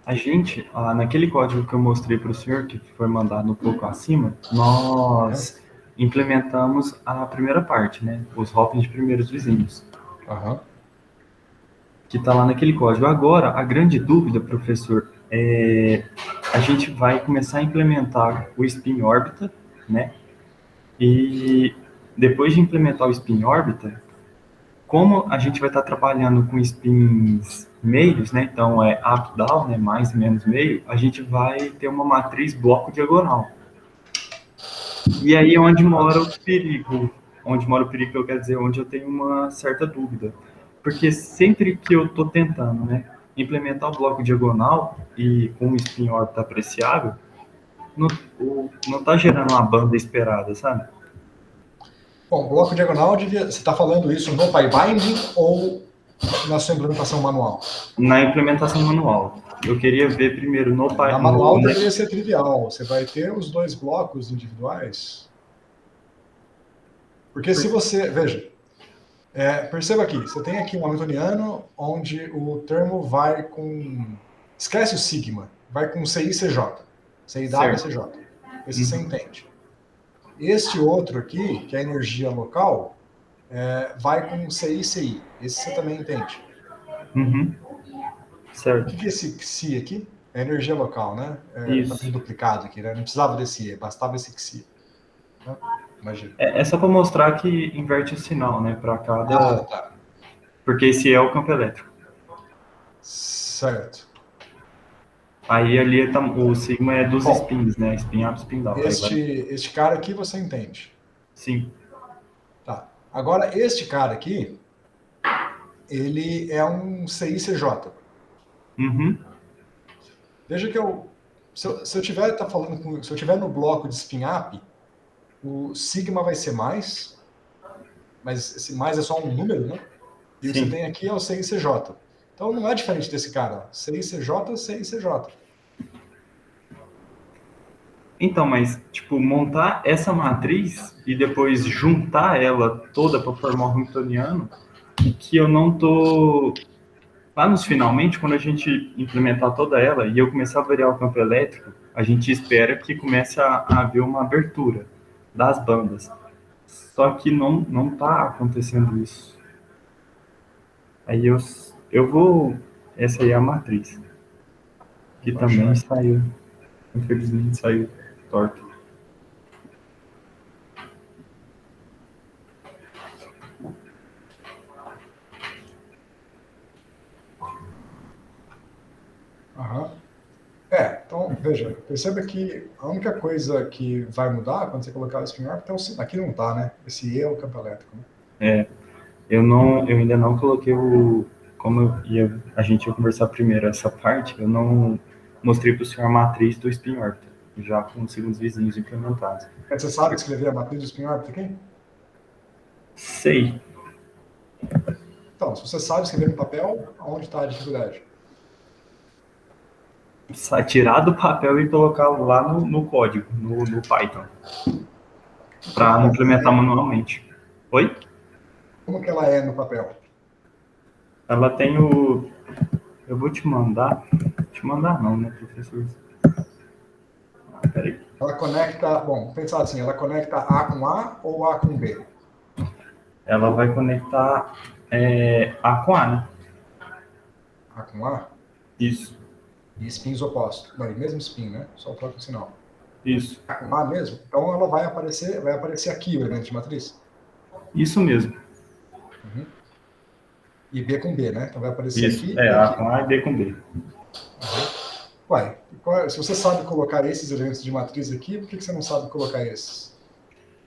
A gente, naquele código que eu mostrei para o senhor, que foi mandado um pouco acima, nós implementamos a primeira parte, né? Os hoppings de primeiros vizinhos. Uhum. Que está lá naquele código. Agora, a grande dúvida, professor, a gente vai começar a implementar o spin orbita, né? E depois de implementar o spin orbita, como a gente vai estar trabalhando com spins meios, né? Então é up, down, né? Mais e menos meio, a gente vai ter uma matriz bloco diagonal. E aí é onde mora o perigo. Onde mora o perigo, eu quero dizer, onde eu tenho uma certa dúvida. Porque sempre que eu estou tentando, né, implementar o bloco diagonal e com o spin órbita apreciável, não está gerando uma banda esperada, sabe? Bom, bloco diagonal, você está falando isso no PyBinding ou na sua implementação manual? Na implementação manual. Eu queria ver primeiro no Na Py, manual no, deveria ser trivial. Você vai ter os dois blocos individuais. Porque se você. Veja. Perceba aqui. Você tem aqui um hamiltoniano onde o termo vai com. Esquece o sigma. Vai com CI, CJ. CIW, certo. CJ. Esse você entende. Este outro aqui, que é a energia local, vai com CI, CI. Esse você também entende. Uhum. O Certo. que é esse XI aqui? É energia local, né? Tá Isso. tudo duplicado aqui, né? Não precisava desse E, bastava esse XI. Né? Imagina. É só para mostrar que inverte o sinal, né, para cada... Tá. Porque esse é o campo elétrico. Certo. Aí ali o sigma é dos Bom, spins, né? Spin up, spin down. Aí vai... este cara aqui você entende. Sim. Tá. Agora, este cara aqui, ele é um CICJ. Uhum. Veja que se eu tiver se eu tiver no bloco de spin up, o sigma vai ser mais, mas esse mais é só um número, né? E o que você Sim. tem aqui é o CICJ. Então não é diferente desse cara. CICJ, CICJ. Então, mas, tipo, montar essa matriz e depois juntar ela toda para formar um hamiltoniano, que eu não tô... Lá nos finalmente, quando a gente implementar toda ela e eu começar a variar o campo elétrico, a gente espera que comece a haver uma abertura das bandas. Só que não tá acontecendo isso. Aí eu vou... Essa aí é a matriz, que Vou também achar. saiu, infelizmente saiu torta. Aham. Então, veja, perceba que a única coisa que vai mudar quando você colocar o spin orbit é o sinal. Aqui não tá, né? Esse E é o campo elétrico, né? Eu ainda não coloquei como a gente ia conversar primeiro essa parte, eu não mostrei para o senhor a matriz do spin orbiter, já com os segundos vizinhos implementados. Mas você sabe escrever a matriz do spin orbit aqui? Sei. Então, se você sabe escrever no papel, aonde está a dificuldade? Tirar do papel e colocar lá no código, no Python, para implementar manualmente. Oi? Como que ela é no papel? Ela tem o... Eu vou te mandar... Te mandar não, né, professor? Peraí. Ela conecta, bom, pensar assim, ela conecta A com A ou A com B? Ela vai conectar A com A, né? A com A? Isso. E spins opostos. Não, e mesmo spin, né? Só troca o sinal. Isso. A com A mesmo? Então ela vai aparecer aqui o elemento de matriz. Isso mesmo. Uhum. E B com B, né? Então vai aparecer Isso. aqui e A aqui. com A e B com B. Uai, se você sabe colocar esses elementos de matriz aqui, por que você não sabe colocar esses?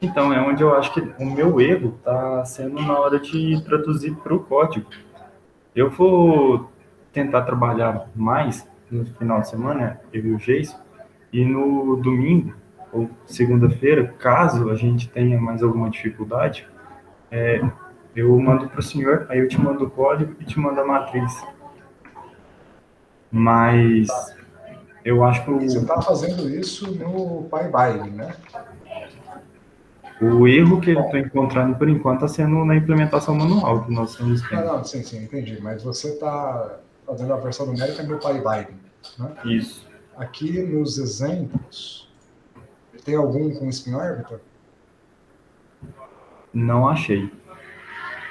Então, é onde eu acho que o meu erro está sendo na hora de traduzir para o código. Eu vou tentar trabalhar mais no final de semana, eu e o Geis, e no domingo ou segunda-feira, caso a gente tenha mais alguma dificuldade, eu mando para o senhor, aí eu te mando o código e te mando a matriz. Mas eu acho que Você está fazendo isso no PyBinding, né? o erro que eu estou encontrando por enquanto está sendo na implementação manual que nós estamos tendo. Não, sim, entendi. Mas você está fazendo a versão numérica no PyBinding, né? Isso. Aqui nos exemplos, tem algum com spin orbiter? Não achei.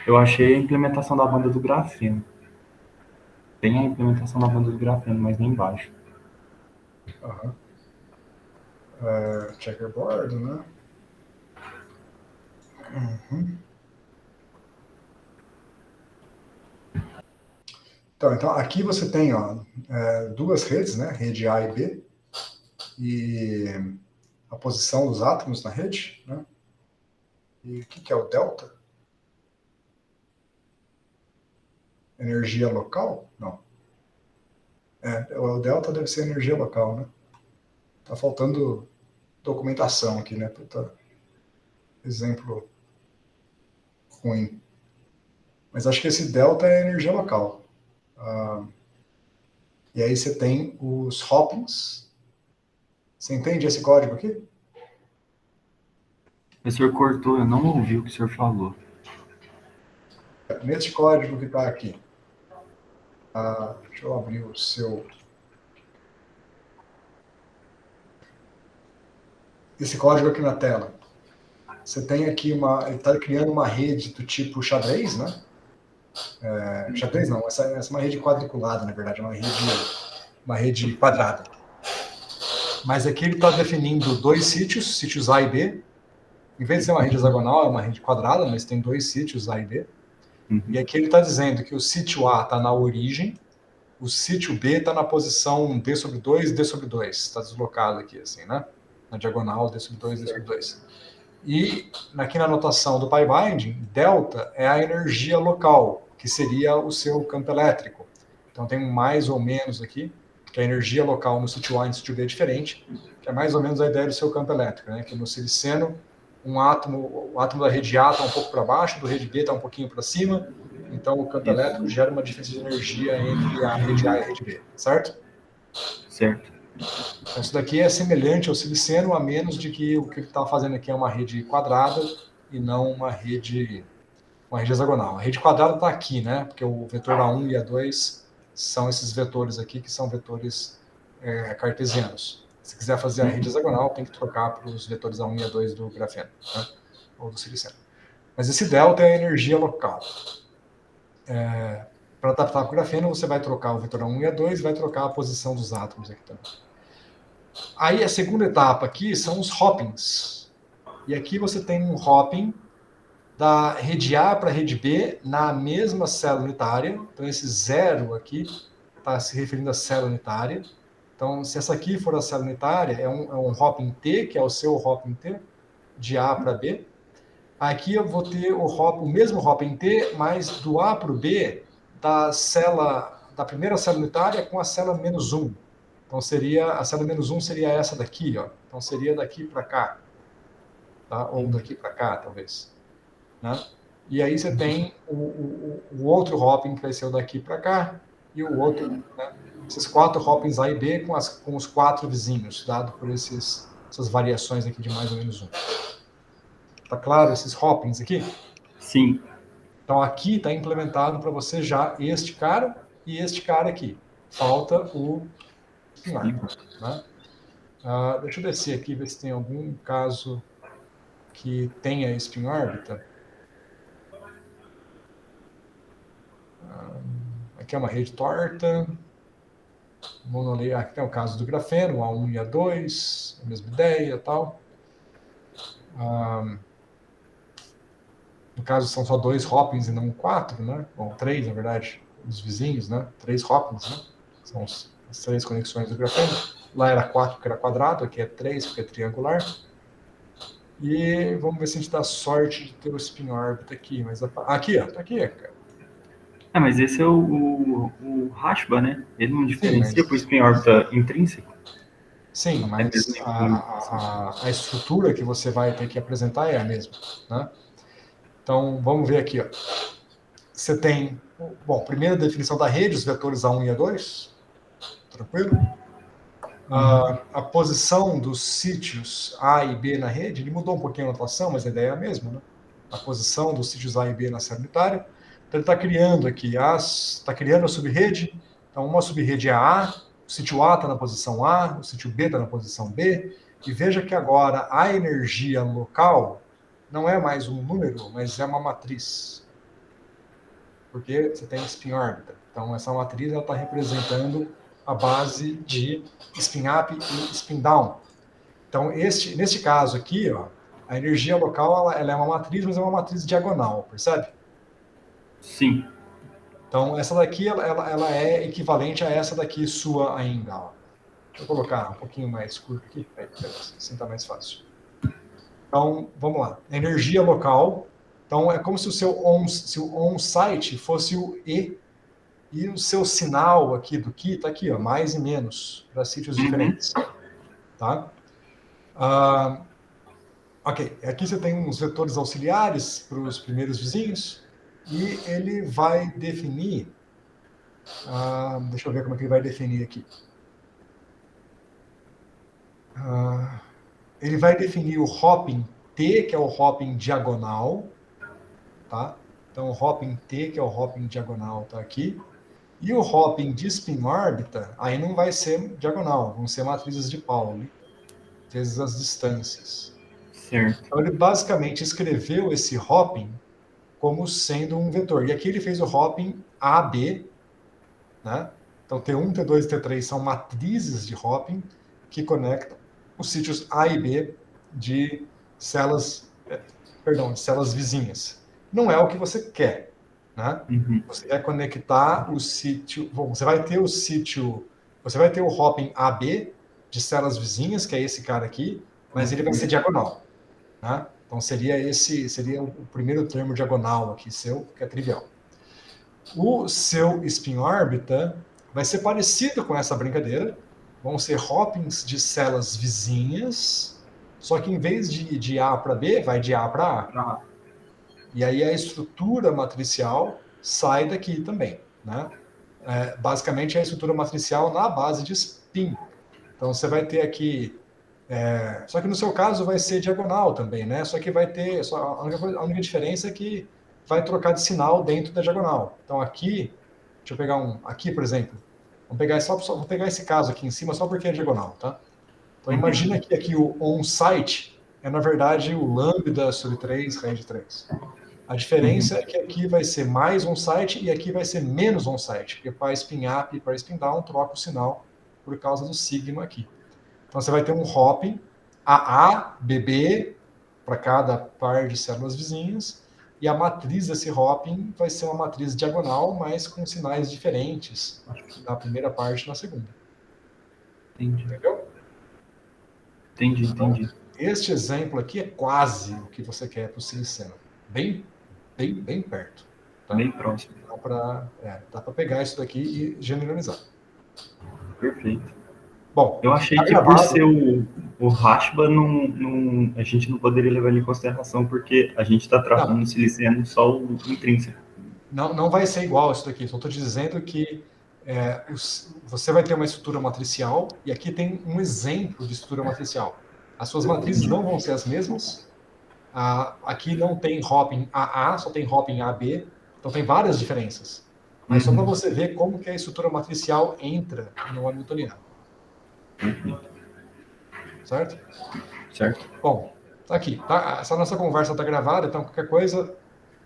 Eu achei a implementação da banda do grafeno. Tem a implementação da banda do grafeno, mas nem embaixo. Uhum. Checkerboard, né? Uhum. Então, aqui você tem duas redes, né? Rede A e B. E a posição dos átomos na rede, né? E o que é o delta? Energia local? Não. O delta deve ser energia local, né? Tá faltando documentação aqui, né? Puta, exemplo ruim. Mas acho que esse delta é energia local. E aí você tem os hoppings. Você entende esse código aqui? O senhor cortou, eu não ouvi o que o senhor falou. Nesse código que está aqui. Deixa eu abrir o seu... Esse código aqui na tela. Você tem aqui ele está criando uma rede do tipo xadrez, né? Xadrez não, essa é uma rede quadriculada, na verdade, uma rede quadrada. Mas aqui ele está definindo dois sítios A e B. Em vez de ser uma rede hexagonal, é uma rede quadrada, mas tem dois sítios A e B. E aqui ele está dizendo que o sítio A está na origem, o sítio B está na posição D sobre 2, D sobre 2. Está deslocado aqui, assim, né? Na diagonal, D sobre 2, D sobre 2. E aqui na notação do PyBinding, delta é a energia local, que seria o seu campo elétrico. Então tem um mais ou menos aqui, que a energia local no sítio A e no sítio B é diferente, que é mais ou menos a ideia do seu campo elétrico, né? Que no siliceno, o átomo da rede A está um pouco para baixo, do rede B está um pouquinho para cima, então o campo elétrico gera uma diferença de energia entre a rede A e a rede B, certo? Certo. Então, isso daqui é semelhante ao siliceno, a menos de que o que ele está fazendo aqui é uma rede quadrada e não uma rede hexagonal. A rede quadrada está aqui, né? Porque o vetor A1 e A2 são esses vetores aqui, que são vetores cartesianos. Se quiser fazer a rede hexagonal, tem que trocar para os vetores A1 e A2 do grafeno, né? Ou do siliceno. Mas esse delta é a energia local. Para adaptar para o grafeno, você vai trocar o vetor A1 e A2 e vai trocar a posição dos átomos aqui também. Aí a segunda etapa aqui são os hoppings. E aqui você tem um hopping da rede A para a rede B na mesma célula unitária. Então esse zero aqui está se referindo à célula unitária. Então se essa aqui for a célula unitária, é um hopping T, que é o seu hopping T, de A para B. Aqui eu vou ter o mesmo hopping T, mas do A para o B da primeira célula unitária com a célula menos 1. Então a célula menos 1 seria essa daqui, ó. Então seria daqui para cá, tá? Ou daqui para cá, talvez. Né? E aí você tem o outro hopping que vai ser o daqui para cá e o outro, né? Esses 4 hoppings A e B com os 4 vizinhos, dado por essas variações aqui de mais ou menos 1. Tá claro esses hoppings aqui? Sim. Então aqui está implementado para você já este cara e este cara aqui. Falta o spin orbiter, né? Deixa eu descer aqui, ver se tem algum caso que tenha spin orbiter. Aqui é uma rede torta. Aqui tem o caso do grafeno, A1 e A2, a mesma ideia e tal. No caso, são só 2 hoppings e não 4, né? Bom, 3, na verdade, os vizinhos, né? 3 hoppings, né? São as 3 conexões do grafeno. Lá era 4 porque era quadrado, aqui é 3 porque é triangular. E vamos ver se a gente dá sorte de ter o spin orbit aqui. Mas aqui, ó, tá aqui, cara. Mas esse é o Rashba, né? Ele não diferencia para o spin órbita intrínseco? Sim, mas a estrutura que você vai ter que apresentar é a mesma, né? Então, vamos ver aqui, ó. Você tem, bom, primeira definição da rede, os vetores A1 e A2, tranquilo? A posição dos sítios A e B na rede, ele mudou um pouquinho a notação, mas a ideia é a mesma, né? A posição dos sítios A e B na célula unitária. Então, ele está criando aqui, está criando a subrede. Então, uma subrede é A, o sítio A está na posição A, o sítio B está na posição B. E veja que agora a energia local não é mais um número, mas é uma matriz. Porque você tem spin órbita. Então, essa matriz está representando a base de spin up e spin down. Então, neste caso aqui, ó, a energia local ela é uma matriz, mas é uma matriz diagonal, percebe? Sim. Então, essa daqui ela é equivalente a essa daqui sua ainda. Ó. Deixa eu colocar um pouquinho mais curto aqui, assim está mais fácil. Então, vamos lá. Energia local. Então, é como se o seu on-site fosse o E E o seu sinal aqui do que está aqui, ó, mais e menos, para sítios diferentes. Tá? Ok, aqui você tem uns vetores auxiliares para os primeiros vizinhos, e ele vai definir. Deixa eu ver como é que ele vai definir aqui. Ele vai definir o hopping T, que é o hopping diagonal, tá? Então, o hopping T, que é o hopping diagonal, tá aqui. E o hopping de spin-órbita, aí não vai ser diagonal, vão ser matrizes de Pauli, vezes as distâncias. Certo. Então, ele basicamente escreveu esse hopping como sendo um vetor. E aqui ele fez o hopping AB, né? Então, T1, T2 e T3 são matrizes de hopping que conectam os sítios A e B de células, de células vizinhas. Não é o que você quer, né? Você quer conectar o sítio. Bom, você vai ter o hopping AB de células vizinhas, que é esse cara aqui, mas ele vai ser diagonal, né? Então seria o primeiro termo diagonal aqui seu, que é trivial. O seu spin-órbita vai ser parecido com essa brincadeira. Vão ser hoppings de células vizinhas, só que em vez de ir de A para B, vai de A para A. E aí a estrutura matricial sai daqui também, né? Basicamente é a estrutura matricial na base de spin. Então você vai ter aqui, só que no seu caso vai ser diagonal também, né? Só que vai ter, a única diferença é que vai trocar de sinal dentro da diagonal. Então aqui, deixa eu pegar aqui por exemplo, vou pegar esse caso aqui em cima só porque é diagonal, tá? Então imagina que aqui o on-site é na verdade o lambda sobre 3 raiz de 3. A diferença é que aqui vai ser mais on-site e aqui vai ser menos on-site, porque para spin up e para spin down troca o sinal por causa do sigma aqui. Então você vai ter um hopping AA, BB, para cada par de células vizinhas, e a matriz desse hopping vai ser uma matriz diagonal, mas com sinais diferentes na primeira parte e na segunda. Entendeu? Entendi. Este exemplo aqui é quase o que você quer para o Silicena. Bem perto. Tá? Bem próximo. Dá para pegar isso daqui e generalizar. Perfeito. Bom, eu achei que por ser o Rashba, a gente não poderia levar ele em consideração, porque a gente está tratando no siliceno só o intrínseco. Não vai ser igual isso daqui. Só estou te dizendo que você vai ter uma estrutura matricial, e aqui tem um exemplo de estrutura matricial. As suas matrizes não vão ser as mesmas. Aqui não tem hopping AA, só tem hopping AB. Então tem várias diferenças. Mas só para você ver como que a estrutura matricial entra no hamiltoniano. Certo? Certo. Bom, tá aqui. Tá? Essa nossa conversa está gravada, então qualquer coisa,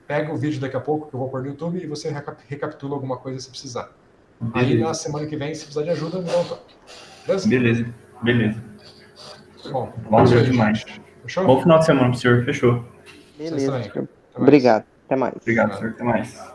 pega o vídeo daqui a pouco que eu vou pôr no YouTube e você recapitula alguma coisa se precisar. Beleza. Aí na semana que vem, se precisar de ajuda, me dá um toque. Beleza? Beleza. Bom, valeu demais. Fechou? Bom final de semana pro senhor. Fechou. Beleza. Até Obrigado. Até mais. Obrigado, senhor. Até mais.